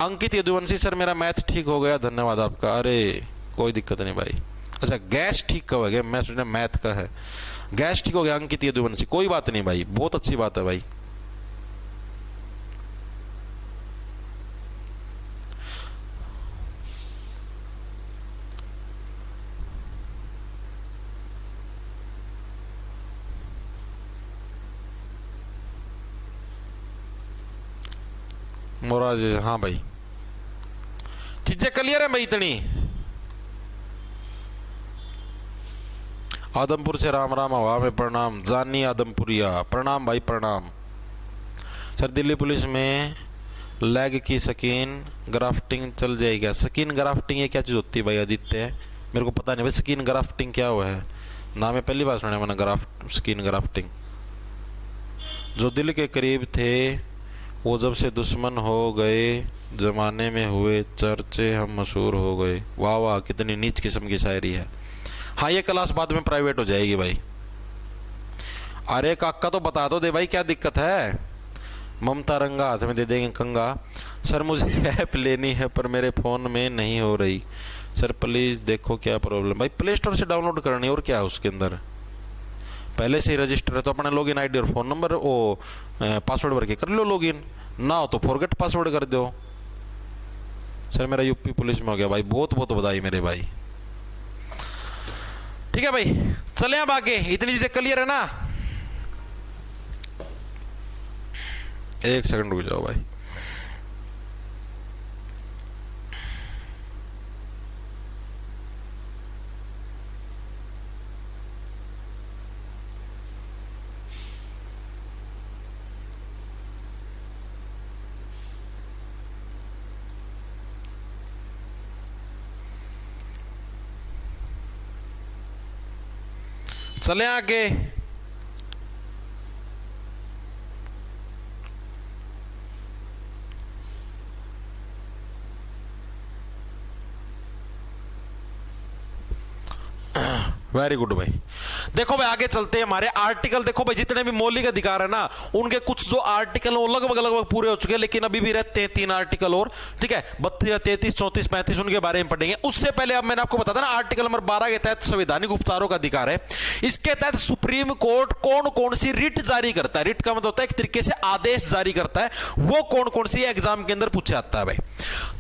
अंकित यदुवंशी सर, मेरा मैथ ठीक हो गया, धन्यवाद आपका। अरे कोई दिक्कत नहीं भाई। अच्छा, गैस ठीक कब हो गया, मैं सोचा मैथ का है। गैस ठीक हो गया अंकित यदुवंशी, कोई बात नहीं भाई, बहुत अच्छी बात है भाई। मोराज, हाँ भाई चीजें क्लियर है भाई इतनी। आदमपुर से राम राम, हवा में प्रणाम, जानी आदमपुरिया, प्रणाम भाई प्रणाम। सर दिल्ली पुलिस में लेग की स्किन ग्राफ्टिंग चल जाएगा? स्किन ग्राफ्टिंग ये क्या चीज़ होती है भाई आदित्य? मेरे को पता नहीं भाई स्किन ग्राफ्टिंग क्या हुआ है, नाम है पहली बार सुना मैंने स्किन ग्राफ्टिंग। जो दिल के करीब थे वो जब से दुश्मन हो गए, जमाने में हुए चर्चे हम मशहूर हो गए। वाह वाह, कितनी नीच किस्म की शायरी है। हाँ ये क्लास बाद में प्राइवेट हो जाएगी भाई। अरे काका तो बता दो दे भाई क्या दिक्कत है। ममता रंगा हाथ में दे देंगे कंगा। सर मुझे ऐप लेनी है पर मेरे फ़ोन में नहीं हो रही, सर प्लीज़ देखो क्या प्रॉब्लम। भाई प्ले स्टोर से डाउनलोड करनी है और क्या है उसके अंदर, पहले से ही रजिस्टर है तो अपना लॉगिन आईडी और फ़ोन नंबर वो पासवर्ड भर के कर लो लॉगिन, ना हो तो फॉरगेट पासवर्ड कर दो। सर मेरा यूपी पुलिस में हो गया भाई, बहुत बहुत बधाई मेरे भाई। ठीक है भाई चले अब आगे, इतनी चीजें क्लियर है ना। एक सेकंड रुक जाओ भाई। चले आगे। वेरी गुड भाई। देखो भाई आगे चलते हैं। हमारे आर्टिकल देखो भाई, जितने भी मौलिक अधिकार है ना उनके कुछ जो आर्टिकल लगभग पूरे हो चुके हैं, लेकिन अभी भी रहते हैं 3 आर्टिकल और। ठीक है 32, 33, 34, 35 उनके बारे में पढ़ेंगे। उससे पहले अब मैंने आपको बताया ना आर्टिकल नंबर 12 के तहत संवैधानिक उपचारों का अधिकार है। इसके तहत सुप्रीम कोर्ट कौन कौन सी रिट जारी करता है, रिट का मतलब होता है एक तरीके से आदेश जारी करता है, वो कौन कौन सी एग्जाम के अंदर पूछा जाता है भाई।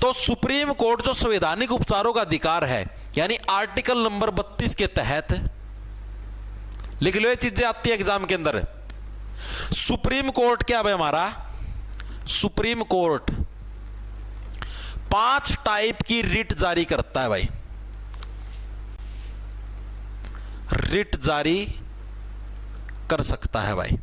तो सुप्रीम कोर्ट जो संवैधानिक उपचारों का अधिकार है, यानी आर्टिकल नंबर 32 के तहत, लिख लो ये चीजें आती है एग्जाम के अंदर। सुप्रीम कोर्ट क्या है हमारा, सुप्रीम कोर्ट 5 टाइप की रिट जारी करता है भाई। रिट जारी कर सकता है भाई।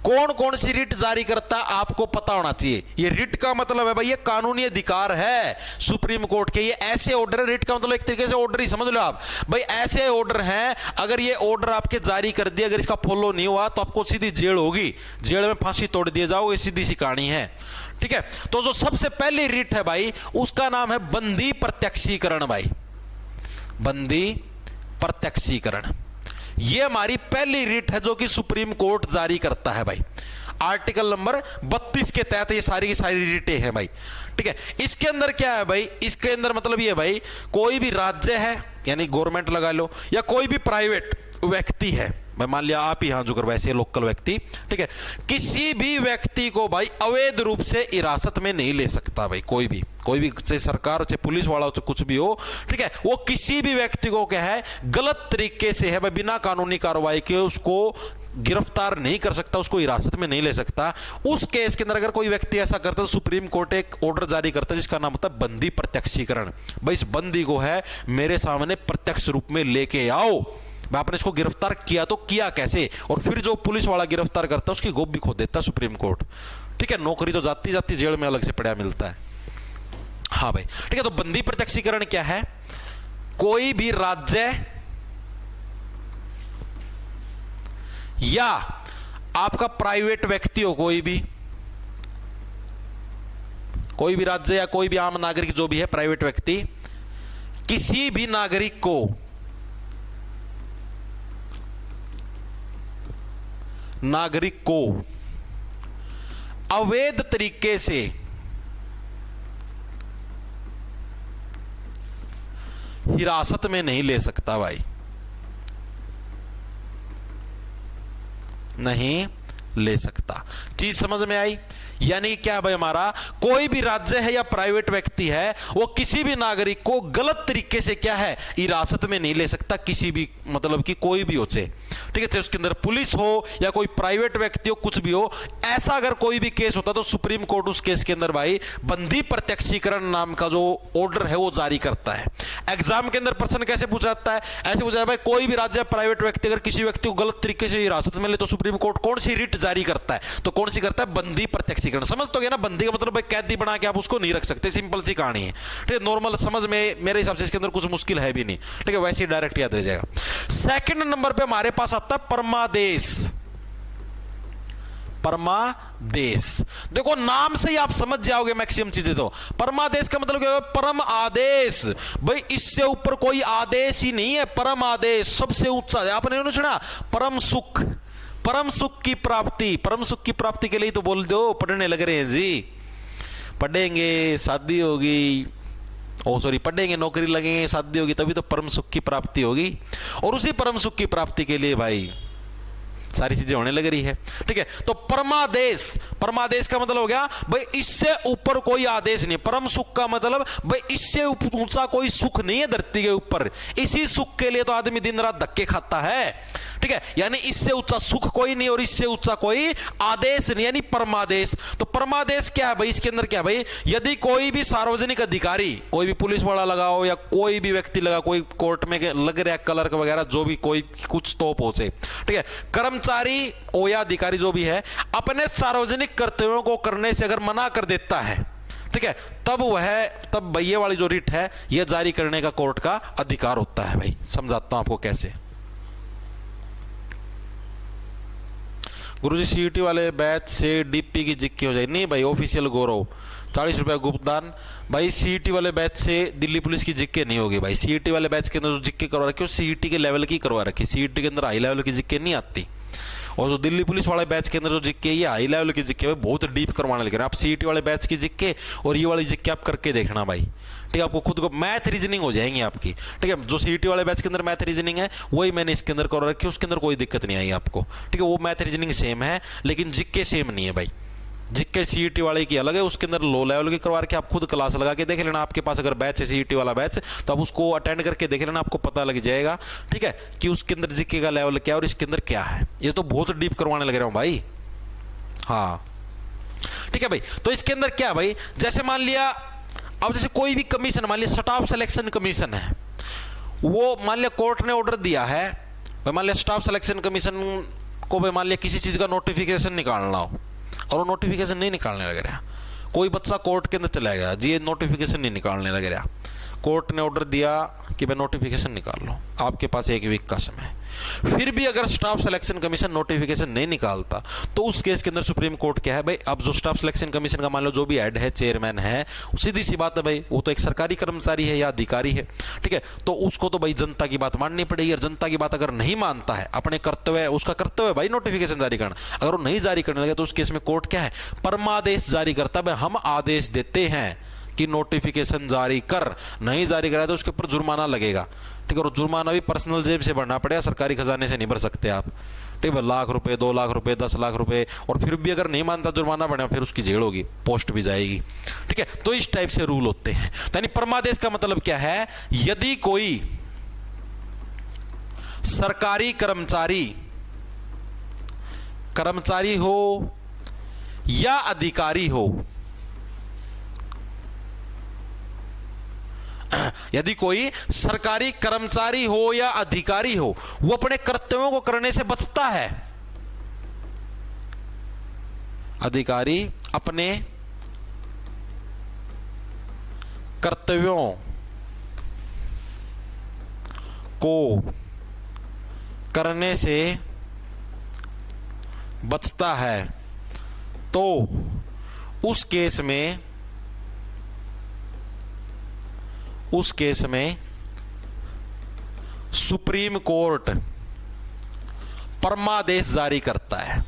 कौन कौन सी रिट जारी करता है आपको पता होना चाहिए। ये रिट का मतलब है भाई ये कानूनी अधिकार है सुप्रीम कोर्ट के। ये ऐसे ऑर्डर है, रिट का मतलब एक तरीके से ऑर्डर ही समझ लो आप भाई। ऐसे ऑर्डर हैं, अगर ये ऑर्डर आपके जारी कर दिया, अगर इसका फॉलो नहीं हुआ तो आपको सीधी जेल होगी, जेल में फांसी तोड़ दिए जाओगे, सीधी सी कहानी है। ठीक है तो जो सबसे पहली रिट है भाई उसका नाम है बंदी प्रत्यक्षीकरण भाई। बंदी प्रत्यक्षीकरण ये हमारी पहली रिट है जो कि सुप्रीम कोर्ट जारी करता है भाई। आर्टिकल नंबर 32 के तहत ये सारी की सारी रिटें हैं भाई। ठीक है इसके अंदर क्या है भाई, इसके अंदर मतलब ये भाई कोई भी राज्य है यानी गवर्नमेंट लगा लो, या कोई भी प्राइवेट व्यक्ति है भाई, मान लिया आप ही हां जो कर वैसे लोकल व्यक्ति, ठीक है किसी भी व्यक्ति को भाई अवैध रूप से हिरासत में नहीं ले सकता भाई। कोई भी चाहे सरकार हो चाहे पुलिस वाला हो चाहे कुछ भी हो, ठीक है वो किसी भी व्यक्ति को क्या है गलत तरीके से है भाई बिना कानूनी कार्रवाई के उसको गिरफ्तार नहीं कर सकता, उसको हिरासत में नहीं ले सकता। उस केस के अंदर अगर कोई व्यक्ति ऐसा करता है तो सुप्रीम कोर्ट एक ऑर्डर जारी करता है जिसका नाम होता है बंदी प्रत्यक्षीकरण। भाई इस बंदी को है मेरे सामने प्रत्यक्ष रूप में लेके आओ, मैं आपने इसको गिरफ्तार किया तो किया कैसे, और फिर जो पुलिस वाला गिरफ्तार करता है उसकी गोप भी खो देता है सुप्रीम कोर्ट। ठीक है नौकरी तो जाती जाती जेल में अलग से पड़ा मिलता है। हाँ भाई ठीक है तो बंदी प्रत्यक्षीकरण क्या है, कोई भी राज्य या आपका प्राइवेट व्यक्ति हो, कोई भी राज्य या कोई भी आम नागरिक जो भी है प्राइवेट व्यक्ति, किसी भी नागरिक को अवैध तरीके से हिरासत में नहीं ले सकता भाई, नहीं ले सकता। चीज समझ में आई? यानी क्या भाई, हमारा कोई भी राज्य है या प्राइवेट व्यक्ति है, वो किसी भी नागरिक को गलत तरीके से क्या है, हिरासत में नहीं ले सकता, किसी भी मतलब कि कोई भी हो से, ठीक है, चाहे उसके अंदर पुलिस हो या कोई प्राइवेट व्यक्ति हो, कुछ भी हो। ऐसा अगर कोई भी केस होता तो सुप्रीम कोर्ट उस केस के अंदर भाई बंदी प्रत्यक्षीकरण नाम का जो ऑर्डर है वो जारी करता है। एग्जाम के अंदर प्रश्न कैसे पूछा जाता है? ऐसे पूछा है भाई, कोई भी राज्य प्राइवेट व्यक्ति अगर किसी व्यक्ति को गलत तरीके से हिरासत में ले तो सुप्रीम कोर्ट कौन सी रिट जारी करता है? तो कौन सी करता है? बंदी प्रत्यक्षीकरण। समझ तो गया ना? बंदी का मतलब भाई कैदी बना के आप उसको नहीं रख सकते, सिंपल सी कहानी है, ठीक है। नॉर्मल समझ में मेरे हिसाब से इसके अंदर कुछ मुश्किल है भी नहीं, ठीक है, वैसे ही डायरेक्ट याद रह जाएगा। सेकंड नंबर पे हमारे पास आता है परमादेश। परमादेश, देखो नाम से ही आप समझ जाओगे मैक्सिमम चीजें। तो परमादेश का मतलब क्या है? परम आदेश। भाई इससे ऊपर कोई आदेश ही नहीं है, परम आदेश सबसे ऊंचा। आपने नहीं सुना? परम सुख, परम सुख की प्राप्ति। परम सुख की प्राप्ति के लिए तो बोल दो, पढ़ने लग रहे हैं जी, पढ़ेंगे शादी होगी, ओ सॉरी पढ़ेंगे नौकरी लगेंगे शादी होगी, तभी तो परम सुख की प्राप्ति होगी। और उसी परम सुख की प्राप्ति के लिए भाई सारी चीजें होने लग रही है, ठीक है। तो परमादेश, परमादेश का मतलब हो गया भाई इससे ऊपर कोई आदेश नहीं। परम सुख का मतलब भाई इससे ऊंचा कोई सुख नहीं है धरती के ऊपर। इसी सुख के लिए तो आदमी दिन रात धक्के खाता है, ठीक है। यानी इससे ऊंचा सुख कोई नहीं और इससे ऊंचा कोई आदेश नहीं, यानी परमादेश। तो परमादेश क्या है भाई? इसके अंदर क्या है भाई? यदि कोई भी सार्वजनिक अधिकारी, कोई भी पुलिस वाला लगाओ या कोई भी व्यक्ति लगा, कोई कोर्ट में लग रहा है क्लर्क वगैरह, जो भी कोई कुछ तो पहुंचे, ठीक है, कर्मचारी ओ या अधिकारी जो भी है, अपने सार्वजनिक कर्तव्यों को करने से अगर मना कर देता है, ठीक है, तब ये वाली जो रिट है यह जारी करने का कोर्ट का अधिकार होता है। भाई समझाता हूं आपको कैसे। गुरुजी सीईटी वाले बैच से डीपी की जिक्की हो जाए? नहीं भाई, ऑफिशियल गौरव 40 रुपया गुप्तान। भाई सीईटी वाले बैच से दिल्ली पुलिस की जिक्के नहीं होगी भाई। सीईटी वाले बैच के अंदर जो जिक्के करवा रखे सीईटी के लेवल की करवा रखी, सीईटी के अंदर हाई लेवल की जिक्के नहीं आती। और जो दिल्ली पुलिस वाले बैच के अंदर जो जिक्के ये हाई लेवल की जिक्के बहुत डीप करवाने लगे। आप सीईटी वाले बैच की जिक्के और ये वाली जिक्के आप करके देखना भाई, ठीक है। आपको खुद को मैथ रीजनिंग हो जाएंगी आपकी, ठीक है। जो सीईटी वाले बैच के अंदर मैथ रीजनिंग है वही मैंने इसके अंदर करवा रखी, उसके अंदर कोई दिक्कत नहीं आई आपको, ठीक है। वो मैथ रीजनिंग सेम है लेकिन जिक्के सेम नहीं है भाई। जिक्के सीईटी वाले की अलग है, उसके अंदर लो लेवल की करवा के आप खुद क्लास लगा के देख लेना। आपके पास अगर बैच है सीईटी वाला बैच तो आप उसको अटेंड करके देख लेना, आपको पता लग जाएगा, ठीक है, कि उसके अंदर जिक्के का लेवल क्या है और इसके अंदर क्या है। ये तो बहुत डीप करवाने लग रहा हूं भाई, हाँ ठीक है भाई। तो इसके अंदर क्या भाई, जैसे मान लिया अब जैसे कोई भी कमीशन, मान लिया स्टाफ सिलेक्शन कमीशन है, वो मान लिया कोर्ट ने ऑर्डर दिया है भाई, मान लिया स्टाफ सिलेक्शन कमीशन को भाई मान लिया किसी चीज का नोटिफिकेशन निकालना हो और वो नोटिफिकेशन नहीं निकालने लग रहा। कोई बच्चा कोर्ट के अंदर चला गया जी, ये नोटिफिकेशन नहीं निकालने लग रहा। कोर्ट ने ऑर्डर दिया कि भाई नोटिफिकेशन निकाल लो, आपके पास 1 वीक का समय। फिर भी अगर स्टाफ सिलेक्शन कमीशन नोटिफिकेशन नहीं निकालता तो उस केस के अंदर सुप्रीम कोर्ट क्या है भाई, अब जो स्टाफ सिलेक्शन कमीशन का मान लो जो भी हेड है, चेयरमैन है, सीधी सी बात है भाई, वो तो एक सरकारी कर्मचारी है या अधिकारी है, ठीक है। तो उसको तो भाई जनता की बात माननी पड़ेगी और जनता की बात अगर नहीं मानता है, अपने कर्तव्य, उसका कर्तव्य है भाई नोटिफिकेशन जारी करना। अगर वो नहीं जारी करने लगे तो उस केस में कोर्ट क्या है, परमादेश जारी करता है। हम आदेश देते हैं कि नोटिफिकेशन जारी कर, नहीं जारी करा तो उसके ऊपर जुर्माना लगेगा, ठीक है। और जुर्माना भी पर्सनल जेब से भरना पड़ेगा, सरकारी खजाने से नहीं भर सकते आप, ठीक है। 1 लाख रुपए, 2 लाख रुपए, 10 लाख रुपए, और फिर भी अगर नहीं मानता जुर्माना बढ़ेगा, फिर उसकी जेल होगी, पोस्ट भी जाएगी, ठीक है। तो इस टाइप से रूल होते हैं। तो यानी परमादेश का मतलब क्या है, यदि कोई सरकारी कर्मचारी हो या अधिकारी हो, यदि कोई सरकारी कर्मचारी हो या अधिकारी हो, वो अपने कर्तव्यों को करने से बचता है। अधिकारी अपने कर्तव्यों को करने से बचता है तो उस केस में सुप्रीम कोर्ट परमादेश जारी करता है,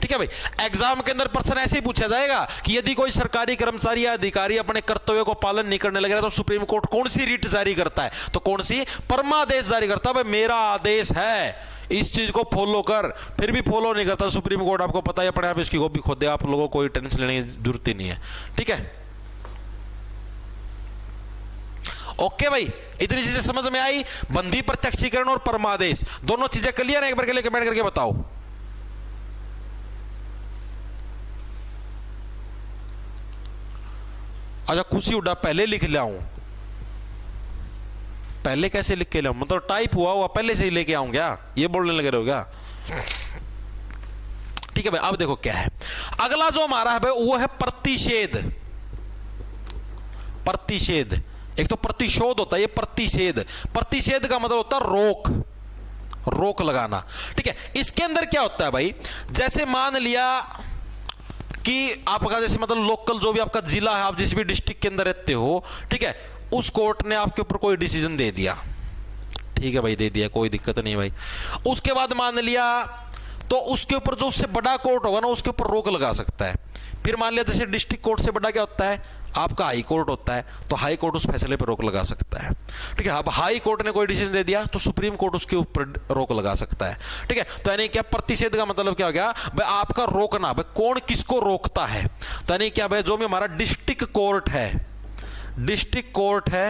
ठीक है भाई, एग्जाम के अंदर प्रश्न ऐसे ही पूछा जाएगा कि यदि कोई सरकारी कर्मचारी या अधिकारी अपने कर्तव्यों को पालन नहीं करने लग रहा तो सुप्रीम कोर्ट कौन सी रिट जारी करता है, तो कौन सी परमादेश जारी करता है। भाई मेरा आदेश है इस चीज को फॉलो कर, फिर भी फॉलो नहीं करता सुप्रीम कोर्ट, आपको पता है अपने आप इसकी कॉपी खुद दे, आप लोगों को कोई टेंशन लेने की जरूरत ही नहीं है। ठीक है, ओके भाई, इतनी चीजें समझ में आई, बंदी प्रत्यक्षीकरण और परमादेश, दोनों चीजें क्लियर है? एक बार के लिए कमेंट करके बताओ। अच्छा खुशी उड़ा पहले लिख लाऊं, पहले कैसे लिख के लाऊं, मतलब टाइप हुआ पहले से ही लेके आऊं क्या, ये बोलने लगे रहो क्या? ठीक है भाई, अब देखो क्या है अगला जो हमारा है भाई, वो है प्रतिषेध। प्रतिषेध, एक तो प्रतिशोध होता है, ये प्रतिषेध। प्रतिषेध का मतलब होता है रोक, रोक लगाना। ठीक है, इसके अंदर क्या होता है भाई, जैसे मान लिया कि आपका जैसे मतलब लोकल जो भी आपका जिला है, आप जिस भी डिस्ट्रिक्ट के अंदर रहते हो, ठीक है, उस कोर्ट ने आपके ऊपर कोई डिसीजन दे दिया, ठीक है भाई, दे दिया, कोई दिक्कत नहीं भाई। उसके बाद मान लिया तो उसके ऊपर जो उससे बड़ा कोर्ट होगा ना, उसके ऊपर रोक लगा सकता है। फिर मान लिया जैसे डिस्ट्रिक्ट कोर्ट से बड़ा क्या होता है, आपका हाई कोर्ट होता है, तो हाई कोर्ट उस फैसले पर रोक लगा सकता है। ठीक है, अब हाई कोर्ट ने कोई डिसीजन दे दिया तो सुप्रीम कोर्ट उसके ऊपर रोक लगा सकता है। ठीक है, तो यानी क्या प्रतिषेध का मतलब क्या हो गया भाई, आपका रोकना, भाई कौन किसको रोकता है, तो यानी क्या भाई, जो भी हमारा डिस्ट्रिक्ट कोर्ट है, डिस्ट्रिक्ट कोर्ट है,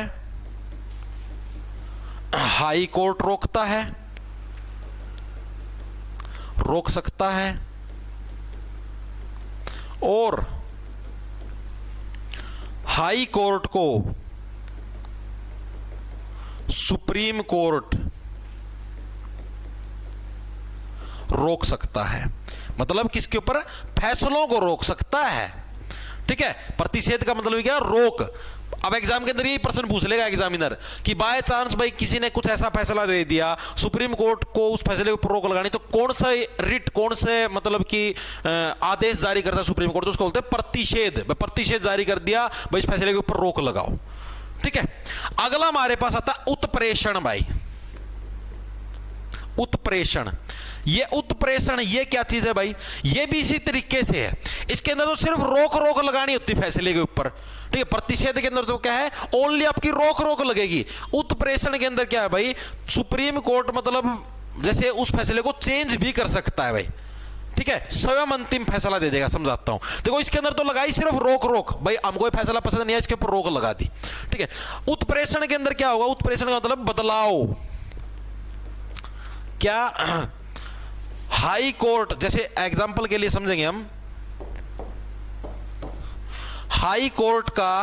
हाई कोर्ट रोकता है, रोक सकता है, और हाई कोर्ट को सुप्रीम कोर्ट रोक सकता है। मतलब किसके ऊपर, फैसलों को रोक सकता है। ठीक है, प्रतिषेध का मतलब क्या, रोक। अब एग्जाम के अंदर यही प्रश्न पूछ लेगा एग्जामिनर कि बाय चांस भाई किसी ने कुछ ऐसा फैसला दे दिया, सुप्रीम कोर्ट को उस फैसले के ऊपर रोक लगानी, तो कौन सा रिट, कौन से मतलब कि आदेश जारी करता है सुप्रीम कोर्ट, तो उसको बोलते हैं प्रतिषेध। प्रतिषेध जारी कर दिया भाई, इस फैसले के ऊपर रोक लगाओ। ठीक है, अगला हमारे पास आता है उत्प्रेषण भाई। उत्प्रेषण, ये उत्प्रेषण ये क्या चीज है भाई, ये भी इसी तरीके से है। इसके अंदर तो सिर्फ रोक रोक लगानी होती है फैसले के ऊपर। ठीक है, प्रतिषेध के अंदर तो क्या है, ओनली आपकी रोक रोक लगेगी। उत्प्रेषण के अंदर क्या है भाई, सुप्रीम कोर्ट मतलब जैसे उस फैसले को चेंज भी कर सकता है भाई। ठीक है, स्वयं अंतिम फैसला दे देगा। समझाता हूं, देखो इसके अंदर तो लगाई सिर्फ रोक रोक, भाई हमको कोई फैसला पसंद नहीं है, इसके ऊपर रोक लगा दी। ठीक है, उत्प्रेषण के अंदर क्या होगा, उत्प्रेषण का मतलब बदलाव। क्या हाई कोर्ट, जैसे एग्जांपल के लिए समझेंगे हम, हाई कोर्ट का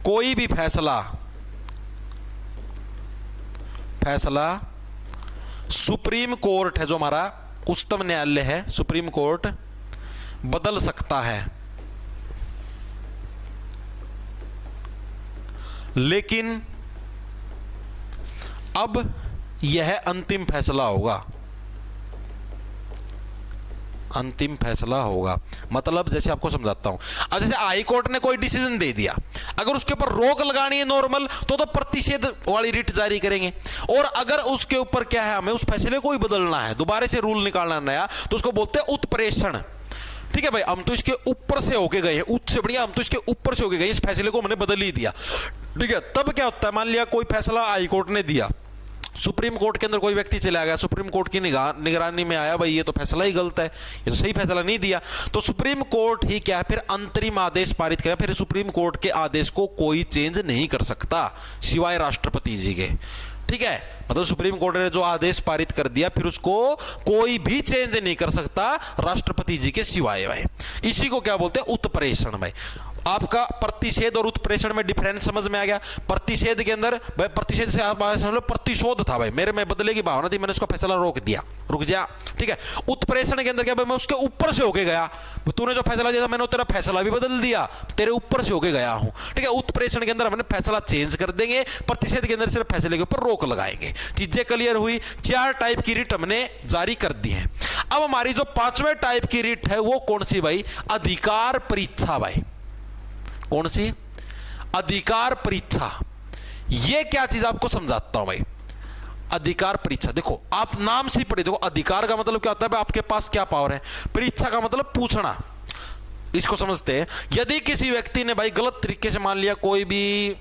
कोई भी फैसला सुप्रीम कोर्ट है, जो हमारा उच्चतम न्यायालय है, सुप्रीम कोर्ट बदल सकता है, लेकिन अब यह अंतिम फैसला होगा। अंतिम फैसला होगा मतलब जैसे आपको समझाता हूं, अब जैसे हाई कोर्ट ने कोई डिसीजन दे दिया, अगर उसके ऊपर रोक लगानी है नॉर्मल, तो प्रतिषेध वाली रिट जारी करेंगे। और अगर उसके ऊपर क्या है, हमें उस फैसले को ही बदलना है, दोबारा से रूल निकालना नया, तो उसको बोलते हैं उत्प्रेषण। ठीक है भाई, हम तो इसके ऊपर से होके गए हैं, उच्च से बढ़िया, हम तो इसके ऊपर से होके गए, इस फैसले को हमने बदल ही दिया। ठीक है, तब क्या होता है, मान लिया कोई फैसला हाई कोर्ट ने दिया, सुप्रीम कोर्ट के अंदर कोई व्यक्ति चला गया, सुप्रीम कोर्ट की निगरानी में आया, भाई ये तो फैसला ही गलत है, ये तो सही फैसला नहीं दिया, तो सुप्रीम कोर्ट ही क्या है, फिर अंतरिम आदेश पारित करेगा। फिर सुप्रीम कोर्ट के आदेश को कोई चेंज नहीं कर सकता सिवाय राष्ट्रपति जी के। ठीक है, मतलब सुप्रीम कोर्ट ने जो आदेश पारित कर दिया, फिर उसको कोई भी चेंज नहीं कर सकता राष्ट्रपति जी के सिवाय भाई। इसी को क्या बोलते हैं, उत्प्रेषण भाई। आपका प्रतिषेध और उत्प्रेषण में डिफरेंस समझ में आ गया। प्रतिषेध के अंदर भाई, प्रतिषेध से आप समझ लो प्रतिशोध था भाई, मेरे में बदले की भावना थी, मैंने उसका फैसला रोक दिया, रुक जा। ठीक है, उत्प्रेषण के अंदर क्या भाई, मैं उसके ऊपर से होके गया, तूने जो फैसला दिया था मैंने तेरा फैसला भी बदल दिया, तेरे ऊपर से होके गया हूं। ठीक है, उत्प्रेषण के अंदर हमने फैसला चेंज कर देंगे, प्रतिषेध के अंदर सिर्फ फैसले के ऊपर रोक लगाएंगे। चीजें क्लियर हुई, 4 टाइप की रिट हमने जारी कर दी है। अब हमारी जो 5वें टाइप की रिट है वो कौन सी भाई, अधिकार परीक्षा भाई। कौन सी, अधिकार परीक्षा। ये क्या चीज आपको समझाता हूं भाई। अधिकार परीक्षा, देखो आप नाम से ही पढ़े, देखो अधिकार का मतलब क्या होता है, आपके पास क्या पावर है, परीक्षा का मतलब पूछना, इसको समझते हैं। यदि किसी व्यक्ति ने भाई गलत तरीके से मान लिया कोई भी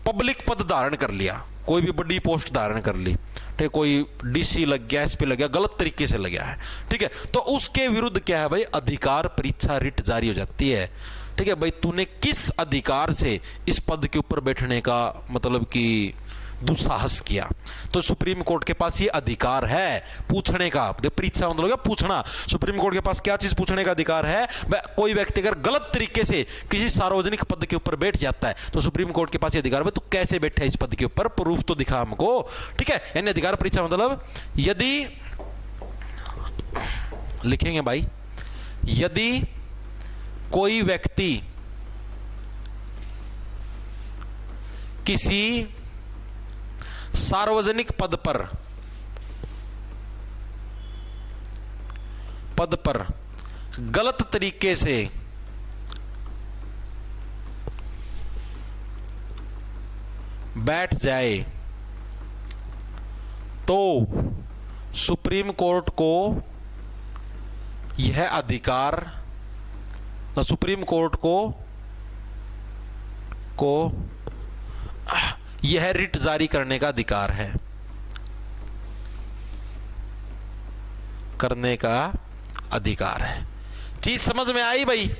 पब्लिक पद धारण कर लिया, कोई भी बड़ी पोस्ट धारण कर ली, ठीक है, कोई डीसी लग गया, एसपी लग गया, गलत तरीके से लग गया है, ठीक है, तो उसके विरुद्ध क्या है भाई, अधिकार परीक्षा रिट जारी हो जाती है। ठीक है भाई, तूने किस अधिकार से इस पद के ऊपर बैठने का मतलब कि दुस्साहस किया, तो सुप्रीम कोर्ट के पास ये अधिकार है पूछने का। परीक्षा मतलब क्या, पूछना। सुप्रीम कोर्ट के पास क्या चीज पूछने का अधिकार है, कोई व्यक्ति अगर गलत तरीके से किसी सार्वजनिक पद के ऊपर बैठ जाता है तो सुप्रीम कोर्ट के पास ये अधिकार है, तू कैसे बैठा है इस पद के ऊपर, प्रूफ तो दिखा हमको। ठीक है, यानी अधिकार परीक्षा मतलब यदि लिखेंगे भाई, यदि कोई व्यक्ति किसी सार्वजनिक पद पर गलत तरीके से बैठ जाए तो सुप्रीम कोर्ट को यह अधिकार, तो सुप्रीम कोर्ट को यह रिट जारी करने का अधिकार है, करने का अधिकार है। चीज समझ में आई भाई?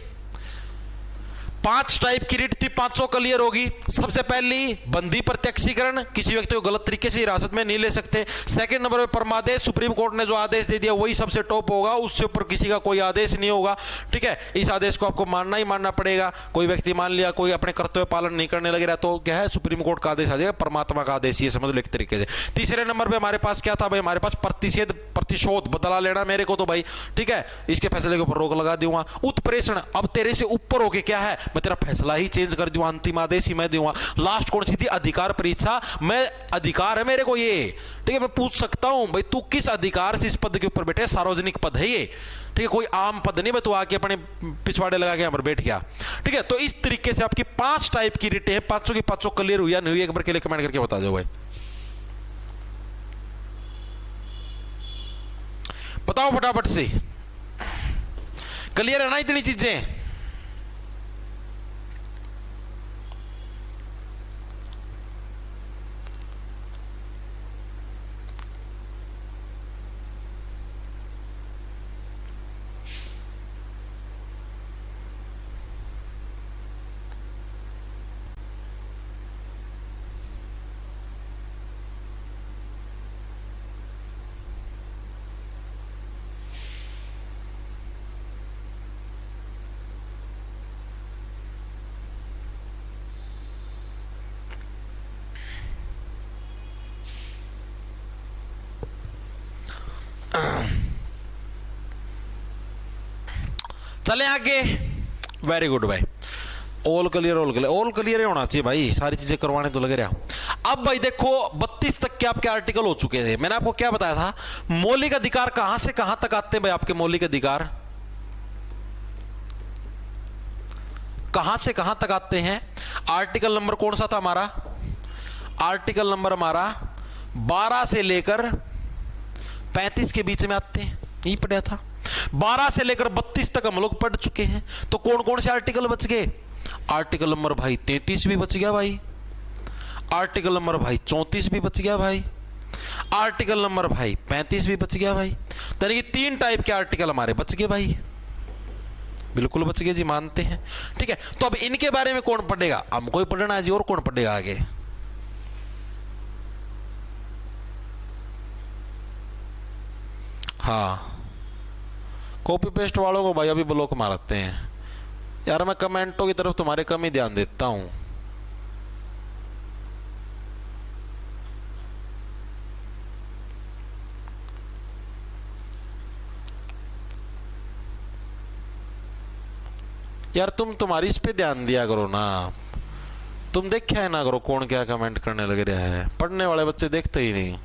5 टाइप की रिट थी, पांचों क्लियर होगी। सबसे पहली बंदी प्रत्यक्षीकरण, किसी व्यक्ति को गलत तरीके से हिरासत में नहीं ले सकते। सेकंड नंबर पे परमादेश, सुप्रीम कोर्ट ने जो आदेश दे दिया वही सबसे टॉप होगा, उससे ऊपर किसी का कोई आदेश नहीं होगा। ठीक है, इस आदेश को आपको मानना ही मानना पड़ेगा। कोई व्यक्ति मान लिया कोई अपने कर्तव्य पालन नहीं करने लग रहा तो क्या है, सुप्रीम कोर्ट का आदेश आ जाएगा, परमात्मा का आदेश, ये समझ लो एक तरीके से। तीसरे नंबर पर हमारे पास क्या था भाई, हमारे पास प्रतिशोध, बदला लेना मेरे को तो भाई, ठीक है, इसके फैसले के ऊपर रोक लगा दूंगा। उत्प्रेषण, अब तेरे से ऊपर होके क्या है, मैं तेरा फैसला ही चेंज कर दूंगा, अंतिम आदेश ही मैं दूंगा। लास्ट कौन सी थी, अधिकार परीक्षा, मैं अधिकार है मेरे को ये, ठीक है, मैं पूछ सकता हूं भाई तू किस अधिकार से इस पद के ऊपर बैठे, सार्वजनिक पद है ये, ठीक है, कोई आम पद नहीं भाई तू आके अपने पिछवाड़े लगा के यहां पर बैठ गया। ठीक है, तो इस तरीके से आपकी 5 टाइप की रिटें हैं, पांचों की पांचों क्लियर हुई या नहीं हुई, एक बार के लिए कमेंट करके बता दो भाई, बताओ फटाफट से। क्लियर है ना इतनी चीजें? चले आगे, वेरी गुड भाई, all clear, all clear, all clear होना चाहिए भाई, सारी चीजें करवाने तो लगे रहा। अब भाई देखो 32 तक के आपके आर्टिकल हो चुके थे। मैंने आपको क्या बताया था, मौलिक अधिकार कहां से कहां तक आते हैं भाई, आपके मौलिक अधिकार कहां से कहां तक आते हैं। आर्टिकल नंबर कौन सा था हमारा, आर्टिकल नंबर हमारा 12 से लेकर 35 के बीच में आते हैं, यही पढ़ा था। 12 से लेकर 32 तक हम लोग पढ़ चुके हैं। तो कौन कौन से आर्टिकल बच गए, आर्टिकल नंबर भाई 33 भी बच गया भाई, आर्टिकल नंबर भाई 34 भी बच गया भाई, आर्टिकल नंबर भाई 35 भी बच गया भाई। यानी कि 3 टाइप के आर्टिकल हमारे बच गए भाई, बिल्कुल बच गए जी, मानते हैं। ठीक है, तो अब इनके बारे में कौन पढ़ेगा, हमको ही पढ़ना है जी, और कौन पढ़ेगा आगे। हाँ, कॉपी पेस्ट वालों को भाई अभी ब्लॉक मारते हैं यार, मैं कमेंटों की तरफ तुम्हारे कम ही ध्यान देता हूं। यार तुम तुम्हारी इस पे ध्यान दिया करो ना, तुम देखा है ना करो कौन क्या कमेंट करने लग रहा है, पढ़ने वाले बच्चे देखते ही नहीं।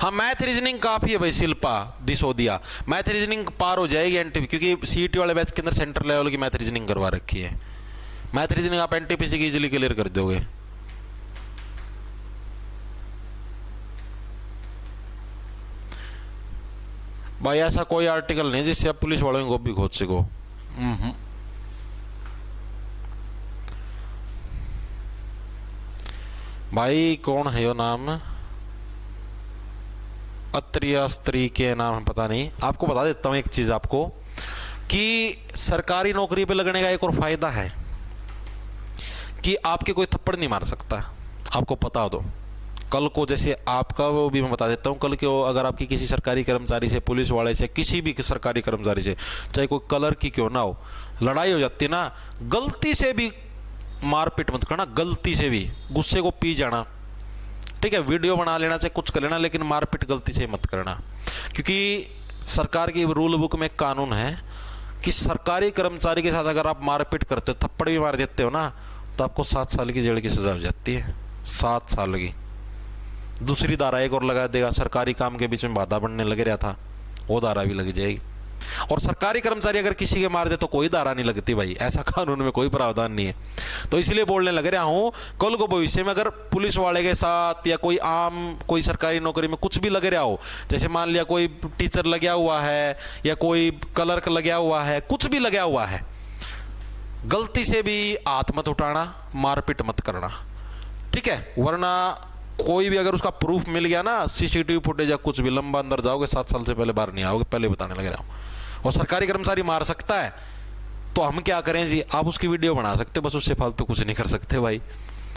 हाँ, मैथ रीजनिंग काफी है भाई, शिल्पा दिसोदिया, मैथ रीजनिंग पार हो जाएगी एनटीपी, क्योंकि सीईटी वाले बैच के अंदर सेंटर लेवल की मैथ रीजनिंग करवा रखी है। मैथ रीजनिंग आप एनटीपीसी की इजीली क्लियर कर दोगे। भाई ऐसा कोई आर्टिकल नहीं जिससे आप पुलिस वालों को भी खोज सको। भाई कौन है यो नाम, अत्रिया स्त्री के नाम है पता नहीं। आपको बता देता हूं एक चीज आपको कि सरकारी नौकरी पे लगने का एक और फायदा है कि आपके कोई थप्पड़ नहीं मार सकता। आपको पता हो तो कल को जैसे आपका वो भी मैं बता देता हूँ, कल को अगर आपकी किसी सरकारी कर्मचारी से, पुलिस वाले से, किसी भी सरकारी कर्मचारी से, चाहे कोई कलर की क्यों ना हो, लड़ाई हो जाती है ना, गलती से भी मारपीट मत करना, गलती से भी गुस्से को पी जाना, ठीक है, वीडियो बना लेना, चाहे कुछ कर लेना, लेकिन मारपीट गलती से मत करना। क्योंकि सरकार की रूल बुक में एक कानून है कि सरकारी कर्मचारी के साथ अगर आप मारपीट करते हो, थप्पड़ भी मार देते हो ना, तो आपको 7 साल की जेल की सजा हो जाती है, 7 साल की। दूसरी धारा एक और लगा देगा, सरकारी काम के बीच में बाधा बनने लग रहा था, वो धारा भी लग जाएगी। और सरकारी कर्मचारी अगर किसी के मार दे तो कोई धारा नहीं लगती भाई, ऐसा कानून में कोई प्रावधान नहीं है। तो इसलिए बोलने लग रहा हूं, कल को भविष्य में अगर पुलिस वाले के साथ या कोई आम कोई सरकारी नौकरी में कुछ भी लग रहा हो, जैसे मान लिया कोई टीचर लगा हुआ है या कोई क्लर्क लगा हुआ है, कुछ भी लगा हुआ है, गलती से भी हाथ मत उठाना, मारपीट मत करना, ठीक है। वरना कोई भी अगर उसका प्रूफ मिल गया ना, सीसीटीवी फुटेज या कुछ भी, लंबा अंदर जाओगे, 7 साल से पहले बाहर नहीं आओगे, पहले बताने लग रहा हूं। और सरकारी कर्मचारी मार सकता है तो हम क्या करें जी, आप उसकी वीडियो बना सकते हो, बस उससे फालतू कुछ नहीं कर सकते भाई।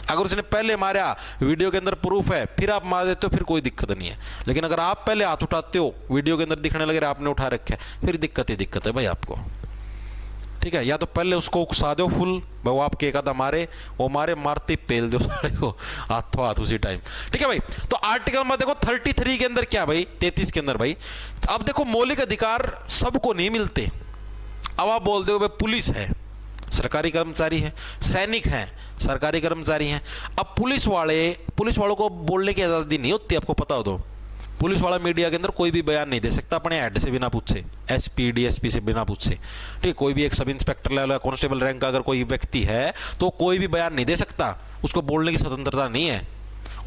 अगर उसने पहले मारा, वीडियो के अंदर प्रूफ है, फिर आप मार देते हो, फिर कोई दिक्कत नहीं है। लेकिन अगर आप पहले हाथ उठाते हो, वीडियो के अंदर दिखने लग रहा है आपने उठा रखा है, फिर दिक्कत है भाई आपको, ठीक है। या तो पहले उसको उकसा दो फुल, वो आपके एक आधा मारे, वो मारते पेल दो सारे को हाथों हाथ उसी टाइम, ठीक है भाई। तो आर्टिकल में देखो 33 के अंदर क्या भाई, 33 के अंदर भाई, अब देखो मौलिक अधिकार सबको नहीं मिलते। अब आप बोलते हो भाई पुलिस है, सरकारी कर्मचारी है, सैनिक हैं, सरकारी कर्मचारी हैं। अब पुलिस वालों को बोलने की आजादी नहीं होती, आपको पता हो तो। पुलिस वाला मीडिया के अंदर कोई भी बयान नहीं दे सकता अपने हेड से बिना पूछे, एसपी डीएसपी से बिना पूछे, ठीक। कोई भी एक सब इंस्पेक्टर लेवल या कांस्टेबल रैंक का अगर कोई व्यक्ति है तो कोई भी बयान नहीं दे सकता, उसको बोलने की स्वतंत्रता नहीं है,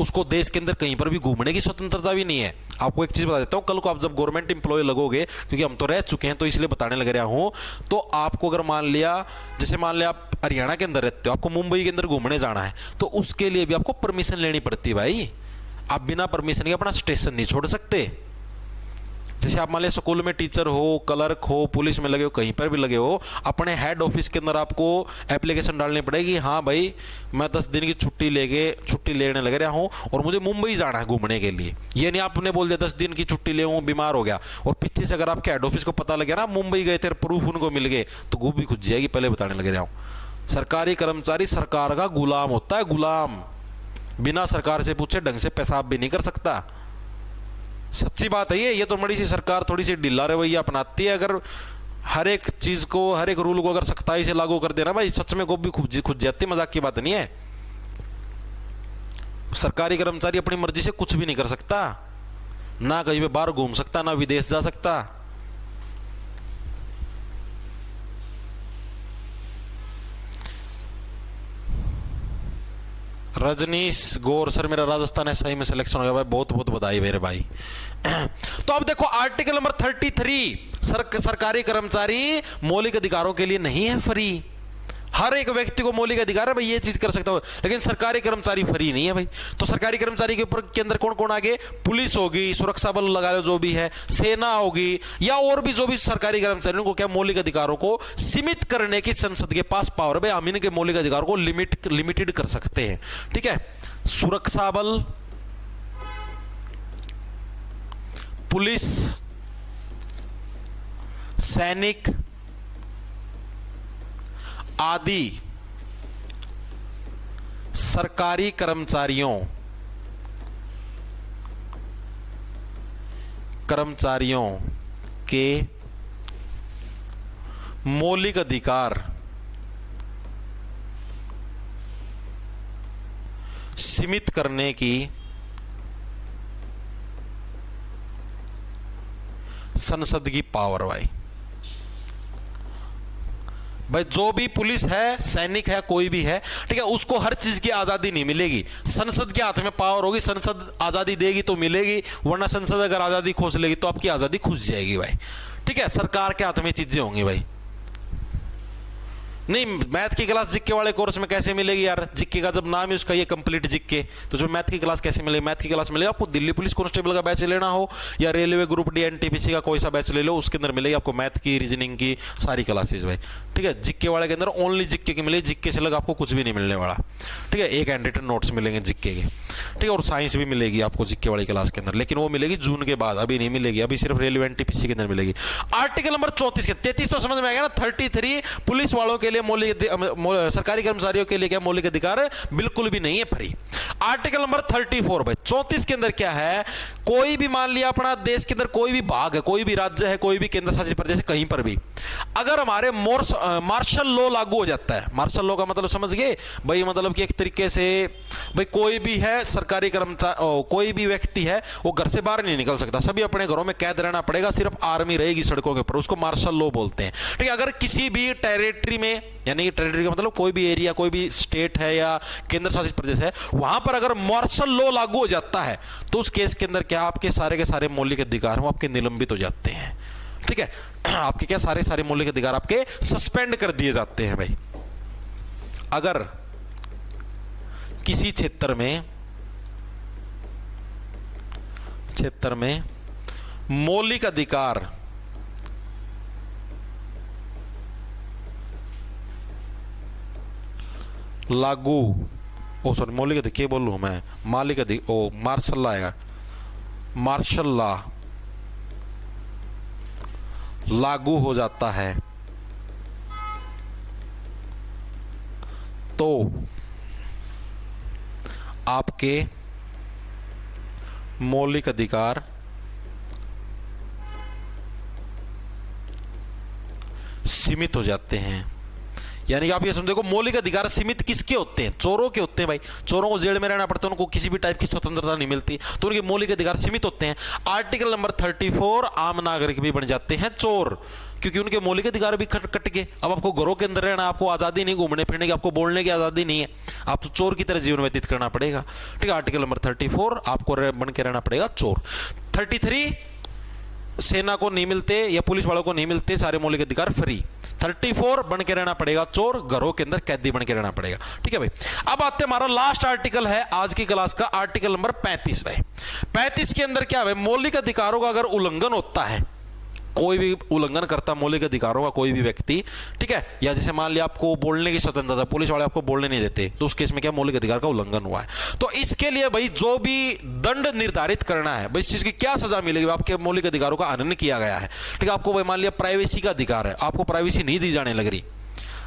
उसको देश के अंदर कहीं पर भी घूमने की स्वतंत्रता भी नहीं है। आपको एक चीज बता देता हूं, कल को आप जब गवर्नमेंट एम्प्लॉय लगोगे, क्योंकि हम तो रह चुके हैं तो इसलिए बताने लग रहा हूं, तो आपको अगर मान लिया, जैसे मान लिया आप हरियाणा के अंदर रहते हो, आपको मुंबई के अंदर घूमने जाना है, तो उसके लिए भी आपको परमिशन लेनी पड़ती है भाई। आप बिना परमिशन के अपना स्टेशन नहीं छोड़ सकते। जैसे आप मान लीजिए स्कूल में टीचर हो, क्लर्क हो, पुलिस में लगे हो, कहीं पर भी लगे हो, अपने हेड ऑफिस के अंदर आपको एप्लीकेशन डालनी पड़ेगी, हाँ भाई मैं 10 दिन की छुट्टी लेने लग रहा हूँ और मुझे मुंबई जाना है घूमने के लिए। ये नहीं आपने बोल दिया 10 दिन की छुट्टी ले हूँ, बीमार हो गया, और पीछे से अगर आपके हेड ऑफिस को पता लग गया ना मुंबई गए थे, प्रूफ उनको मिल गए, तो गोभी खुज जाएगी। पहले बताने लग रहा हूँ, सरकारी कर्मचारी सरकार का गुलाम होता है, गुलाम। बिना सरकार से पूछे ढंग से पेशाब भी नहीं कर सकता, सच्ची बात है ये तो बड़ी सी सरकार थोड़ी सी ढीला रवैया अपनाती है। अगर हर एक चीज को, हर एक रूल को अगर सख्ताई से लागू कर देना भाई, सच में गोभी खुद जाती, मजाक की बात नहीं है। सरकारी कर्मचारी अपनी मर्जी से कुछ भी नहीं कर सकता, ना कहीं पे बाहर घूम सकता, ना विदेश जा सकता। रजनीश गौर, सर मेरा राजस्थान एसआई में सिलेक्शन हो गया भाई, बहुत बहुत बधाई मेरे भाई। तो अब देखो आर्टिकल नंबर 33, सरकारी कर्मचारी मौलिक अधिकारों के लिए नहीं है फ्री। हर एक व्यक्ति को मौलिक अधिकार है भाई, ये चीज कर सकता हो, लेकिन सरकारी कर्मचारी फ्री नहीं है भाई। तो सरकारी कर्मचारी के ऊपर के अंदर कौन कौन आगे, पुलिस होगी, सुरक्षा बल लगा लो जो भी है, सेना होगी, या और भी जो भी सरकारी कर्मचारियों को क्या मौलिक अधिकारों को सीमित करने की संसद के पास पावर है भाई। हम इनके मौलिक अधिकारों को लिमिटेड कर सकते हैं, ठीक है। सुरक्षा बल, पुलिस, सैनिक आदि सरकारी कर्मचारियों के मौलिक अधिकार सीमित करने की संसद की पावर भाई। भाई जो भी पुलिस है, सैनिक है, कोई भी है, ठीक है, उसको हर चीज की आजादी नहीं मिलेगी। संसद के हाथ में पावर होगी, संसद आजादी देगी तो मिलेगी, वरना संसद अगर आजादी खोज लेगी तो आपकी आजादी खुज जाएगी भाई। ठीक है, सरकार के हाथ में चीजें होंगी भाई। नहीं, मैथ की क्लास जिक्के वाले कोर्स में कैसे मिलेगी यार? जिक्के का जब नाम है उसका ये कंप्लीट जिक्के, तो उसमें मैथ की क्लास कैसे मिलेगी? मैथ की क्लास मिलेगी आपको दिल्ली पुलिस कांस्टेबल का बैच लेना हो या रेलवे ग्रुप डी एनटीपीसी का कोई सा बैच ले लो, उसके अंदर मिलेगी आपको मैथ की, रीजनिंग की सारी क्लासेज भाई। ठीक है, जिक्के वाले के अंदर ओनली जिक्के की मिलेगी, जिक्के से लग आपको कुछ भी नहीं मिलने वाला। ठीक है, एक हैंड रिटन नोट्स मिलेंगे जिक्के के। ठीक है, और साइंस भी मिलेगी आपको जिक्के वाली क्लास के अंदर, लेकिन वो मिलेगी जून के बाद, अभी नहीं मिलेगी, अभी सिर्फ रेलवे एनटीपीसी के अंदर मिलेगी। आर्टिकल नंबर 34 के 33 तो समझ में आ गया ना। 33 पुलिस वालों के लिए मौलिक, सरकारी कर्मचारियों के लिए क्या मौलिक अधिकार है? बिल्कुल भी नहीं है फ्री। आर्टिकल नंबर 34 भाई 34 के अंदर क्या है? कोई भी मान लिया अपना देश के अंदर कोई भी भाग है, कोई भी राज्य है, कोई भी केंद्र शासित प्रदेश है, कहीं पर भी अगर हमारे मार्शल लॉ लागू हो जाता है, मार्शल लॉ का मतलब समझ गए भाई, मतलब कि एक तरीके से भाई कोई भी है सरकारी कर्मचारी, कोई भी व्यक्ति है वो घर से बाहर नहीं निकल सकता, सभी अपने घरों में कैद रहना पड़ेगा, सिर्फ आर्मी रहेगी सड़कों के ऊपर, उसको मार्शल लॉ बोलते हैं। ठीक है, अगर किसी भी टेरिटरी में, यानी कि टेरिटरी का मतलब कोई भी एरिया, कोई भी स्टेट है या केंद्र शासित प्रदेश है, वहां पर अगर मार्शल लॉ लागू हो जाता है तो उस केस के अंदर क्या आपके सारे के सारे मौलिक अधिकार वो आपके निलंबित हो जाते हैं। ठीक है, आपके क्या सारे सारे मौलिक अधिकार आपके सस्पेंड कर दिए जाते हैं भाई। अगर किसी क्षेत्र में मौलिक अधिकार लागू, सॉरी मौलिक अधिकार क्या बोल रहा हूं मैं, मालिक अधिकार, मार्शल लॉ आएगा, मार्शल लॉ लागू हो जाता है तो आपके मौलिक अधिकार सीमित हो जाते हैं। यानी कि आप ये समझो, मौलिक अधिकार सीमित किसके होते हैं? चोरों के होते हैं भाई। चोरों को जेल में रहना पड़ता है, उनको किसी भी टाइप की स्वतंत्रता नहीं मिलती, तो उनके मौलिक अधिकार सीमित होते हैं। आर्टिकल नंबर 34 आम नागरिक भी बन जाते हैं चोर, क्योंकि उनके मौलिक अधिकार भी कट गए। अब आपको घरों के अंदर रहना, आपको आजादी नहीं, घूमने फिरने की, आपको बोलने की आजादी नहीं है, आप तो चोर की तरह जीवन व्यतीत करना पड़ेगा। ठीक है, आर्टिकल नंबर 34 आपको बन के रहना पड़ेगा चोर। 33 सेना को नहीं मिलते या पुलिस वालों को नहीं मिलते सारे मौलिक अधिकार फ्री। 34 बन के रहना पड़ेगा चोर, घरों के अंदर कैदी बन के रहना पड़ेगा। ठीक है भाई, अब आते हमारा लास्ट आर्टिकल है आज की क्लास का, आर्टिकल नंबर 35 भाई। 35 के अंदर क्या है? मौलिक अधिकारों का अगर उल्लंघन होता है, कोई भी उल्लंघन करता मौलिक अधिकारों का कोई भी व्यक्ति, ठीक है, या जैसे मान लिया आपको बोलने की स्वतंत्रता, पुलिस वाले आपको बोलने नहीं देते, तो उस केस में क्या मौलिक अधिकार का उल्लंघन हुआ है, तो इसके लिए भाई जो भी दंड निर्धारित करना है भाई, इस चीज की क्या सजा मिलेगी? आपके मौलिक अधिकारों का हनन किया गया है। ठीक है, आपको भाई मान लिया प्राइवेसी का अधिकार है, आपको प्राइवेसी नहीं दी जाने लग रही,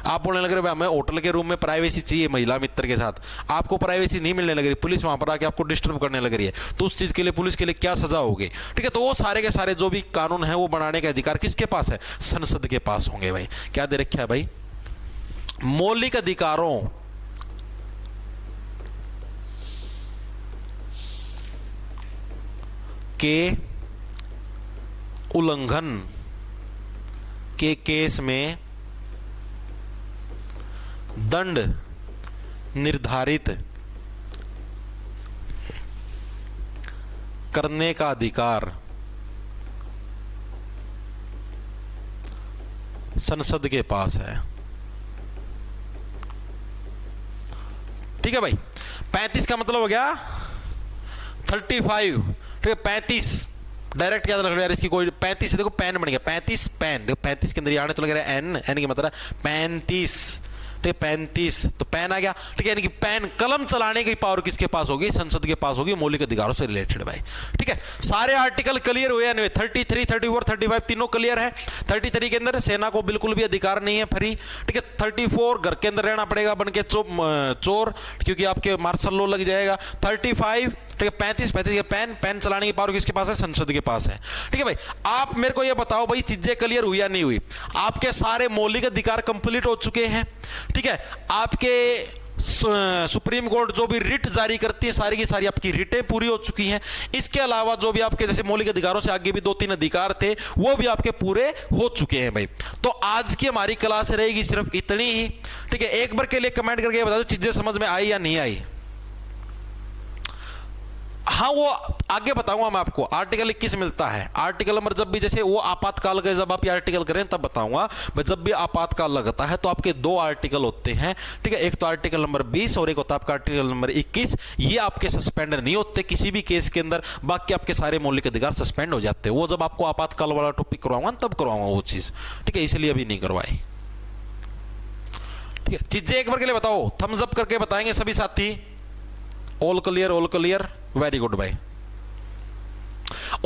आप बोलने लग रहे भाई हमें होटल के रूम में प्राइवेसी चाहिए महिला मित्र के साथ, आपको प्राइवेसी नहीं मिलने लग रही, पुलिस वहां पर आके आपको डिस्टर्ब करने लग रही है, तो उस चीज के लिए पुलिस के लिए क्या सजा होगी? ठीक है, तो वो सारे के सारे जो भी कानून है वो बनाने के अधिकार किसके पास है? संसद के पास होंगे भाई। क्या दे रखा है भाई? मौलिक अधिकारों के उल्लंघन के केस में दंड निर्धारित करने का अधिकार संसद के पास है। ठीक है भाई, 35 का मतलब हो गया 35। ठीक है, 35 डायरेक्ट क्या लग रहा है यार इसकी, कोई 35 से देखो पेन बन गया, 35 पेन, देखो 35 के अंदर आने तो लग रहा है एन, एन की मतलब 35, ठीक है 35 तो पेन आ गया। ठीक है, यानी कि पेन कलम चलाने की पावर किसके पास होगी? संसद के पास होगी, मौलिक अधिकारों से रिलेटेड भाई। ठीक है, सारे आर्टिकल क्लियर हुए या नहीं? 33, 34, 35 तीनों क्लियर है। 33 के अंदर सेना को बिल्कुल भी अधिकार नहीं है फ्री। ठीक है, 34 घर के अंदर रहना पड़ेगा बन के चोर, क्योंकि आपके मार्शल लॉ लग जाएगा। 35, ठीक है 35 के पेन चलाने की पावर किसके पास है? संसद के पास है। ठीक है भाई, आप मेरे को ये बताओ भाई चीजें क्लियर हुई या नहीं हुई? आपके सारे मौलिक अधिकार कंप्लीट हो चुके हैं। ठीक है, आपके सुप्रीम कोर्ट जो भी रिट जारी करती है सारी की सारी आपकी रिटें पूरी हो चुकी हैं। इसके अलावा जो भी आपके जैसे मौलिक अधिकारों से आगे भी 2-3 अधिकार थे वो भी आपके पूरे हो चुके हैं भाई। तो आज की हमारी क्लास रहेगी सिर्फ इतनी ही, ठीक है। एक बार के लिए कमेंट करके बता दो चीजें समझ में आई या नहीं आई। हाँ वो आगे बताऊंगा मैं आपको आर्टिकल 21 मिलता है। आर्टिकल नंबर जब भी जैसे वो आपातकाल का जब आप ये आर्टिकल करें तब बताऊंगा। जब भी आपातकाल लगता है तो आपके 2 आर्टिकल होते हैं, ठीक है। एक तो आर्टिकल नंबर 20 और एक होता है आपका आर्टिकल नंबर 21। ये आपके सस्पेंड नहीं होते किसी भी केस के अंदर, बाकी आपके सारे मौलिक अधिकार सस्पेंड हो जाते हैं। वो जब आपको आपातकाल वाला टॉपिक करवाऊंगा तब करवाऊंगा वो चीज, ठीक है। इसलिए अभी नहीं करवाई, ठीक है। चीजें एक बार के लिए बताओ, थम्स अप करके बताएंगे सभी साथी। All clear, all clear, very good भाई।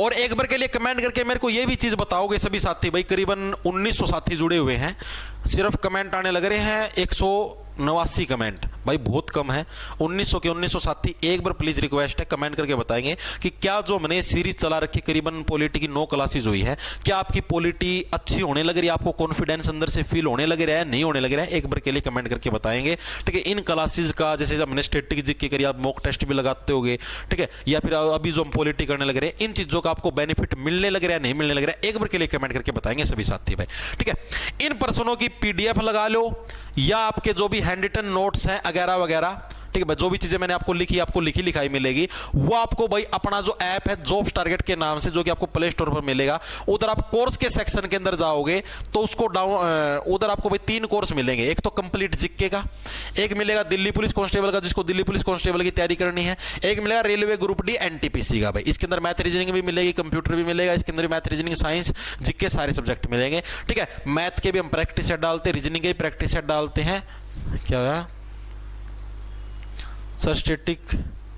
और एक बार के लिए कमेंट करके मेरे को ये भी चीज बताओगे सभी साथी भाई। करीबन 1900 साथी जुड़े हुए हैं, सिर्फ कमेंट आने लग रहे हैं 189 कमेंट भाई, बहुत कम है। 1900 के 1900 साथी एक बार प्लीज रिक्वेस्ट है कमेंट करके बताएंगे कि क्या जो मैंने सीरीज चला रखी करीबन पॉलिटी की 9 क्लासेस हुई है, क्या आपकी पॉलिटी अच्छी होने लग रही है, आपको कॉन्फिडेंस अंदर से फील होने लग रहा है, नहीं होने लग रहा है, एक बार के लिए कमेंट करके बताएंगे, ठीक है। इन क्लासेस का जैसे जब मैंने स्टैटिक जीके करी, आप मॉक टेस्ट भी लगाते होगे, ठीक है, या फिर अभी जो हम पॉलिटी करने लग रहे हैं, इन चीजों का आपको बेनिफिट मिलने लग रहा है, नहीं मिलने लग रहा है, एक बार के लिए कमेंट करके बताएंगे सभी साथी भाई, ठीक है। इन पर्सनों की पीडीएफ लगा लो या आपके जो भी हैंड रिटन नोट्स हैं वगैरह वगैरह, ठीक है। जो भी चीजें मैंने आपको लिखी, आपको लिखी लिखाई मिलेगी, वो आपको भाई अपना जो ऐप है जॉब्स टारगेट के नाम से, जो कि आपको प्ले स्टोर पर मिलेगा, उधर आप कोर्स के सेक्शन के अंदर जाओगे तो उसको उधर आपको भाई 3 कोर्स मिलेंगे। एक तो कंप्लीट जीके का, एक मिलेगा दिल्ली पुलिस कांस्टेबल का जिसको दिल्ली पुलिस कांस्टेबल की तैयारी करनी है, एक मिलेगा रेलवे ग्रुप डी एनटीपीसी का भाई। इसके अंदर मैथ रीजनिंग भी मिलेगी, कंप्यूटर भी मिलेगा, इसके अंदर मैथ रीजनिंग साइंस जीके सारे सब्जेक्ट मिलेंगे, ठीक है। मैथ के भी हम प्रैक्टिस सेट डालते हैं, रीजनिंग के भी प्रैक्टिस सेट डालते हैं। क्या हुआ सर, स्टैटिक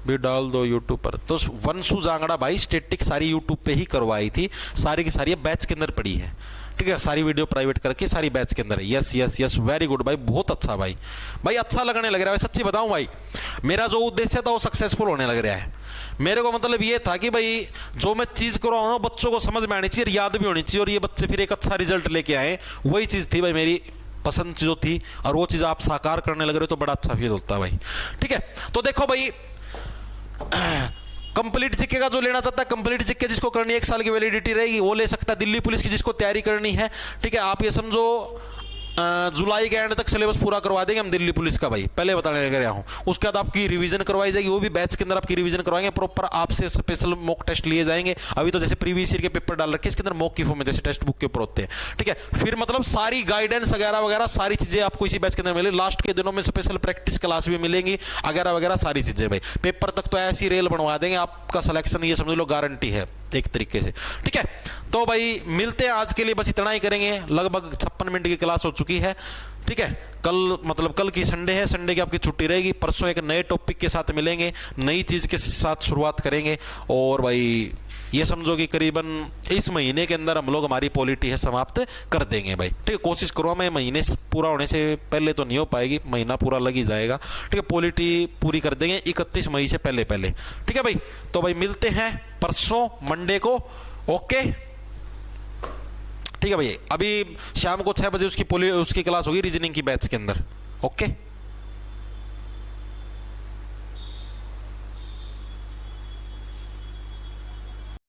भी डाल दो यूट्यूब पर। तो वंशु जांगड़ा भाई स्टैटिक सारी यूट्यूब पे ही करवाई थी, सारी की सारी बैच के अंदर पड़ी है, ठीक है। सारी वीडियो प्राइवेट करके सारी बैच के अंदर है। Yes yes yes, very good भाई, बहुत अच्छा भाई, भाई अच्छा लगने लग रहा है। सच्ची बताऊं भाई, मेरा जो उद्देश्य था वो सक्सेसफुल होने लग रहा है। मेरे को मतलब ये था कि भाई जो मैं चीज कर रहा हूँ बच्चों को समझ में आनी चाहिए, याद भी होनी चाहिए, और ये बच्चे फिर एक अच्छा रिजल्ट लेके आए। वही चीज थी भाई मेरी पसंद जो थी, और वो चीज आप साकार करने लग रहे हो तो बड़ा अच्छा फील होता है भाई, ठीक है। तो देखो भाई, कंप्लीट जीके का जो लेना चाहता है, कंप्लीट जीके जिसको करनी है 1 साल की वैलिडिटी रहेगी वो ले सकता है। दिल्ली पुलिस की जिसको तैयारी करनी है, ठीक है, आप ये समझो जुलाई के एंड तक सिलेबस पूरा करवा देंगे हम दिल्ली पुलिस का भाई, पहले बताने लग रहा हूं। उसके बाद आपकी रिवीजन करवाई जाएगी, वो भी बैच के अंदर आपकी रिवीजन करवाएंगे, प्रॉपर आपसे स्पेशल मॉक टेस्ट लिए जाएंगे। अभी तो जैसे प्रीवियस ईयर के पेपर डाल रखे इसके अंदर मॉक की फॉर्म में, जैसे टेक्स्ट बुक के ऊपर होते हैं, ठीक है। फिर मतलब सारी गाइडेंस वगैरह वगैरह सारी चीजें आपको इसी बैच के अंदर मिलेगी। लास्ट के दिनों में स्पेशल प्रैक्टिस क्लास भी मिलेंगी वगैरह वगैरह सारी चीजें भाई। पेपर तक तो ऐसी रेल बनवा देंगे, आपका सिलेक्शन ये समझ लो गारंटी है एक तरीके से, ठीक है। तो भाई मिलते हैं, आज के लिए बस इतना ही करेंगे। लगभग 56 मिनट की क्लास हो चुकी है, ठीक है। कल मतलब कल की संडे है, संडे की आपकी छुट्टी रहेगी। परसों एक नए टॉपिक के साथ मिलेंगे, नई चीज के साथ शुरुआत करेंगे। और भाई ये समझो कि करीबन इस महीने के अंदर हम लोग हमारी पॉलिटी है समाप्त कर देंगे भाई, ठीक है। कोशिश करो, मैं महीने पूरा होने से पहले तो नहीं हो पाएगी, महीना पूरा लग ही जाएगा, ठीक है। पॉलिटी पूरी कर देंगे 31 मई से पहले पहले, ठीक है भाई। तो भाई मिलते हैं परसों मंडे को, ओके, ठीक है भाई। अभी शाम को 6 बजे उसकी क्लास होगी रीजनिंग की बैच के अंदर, ओके।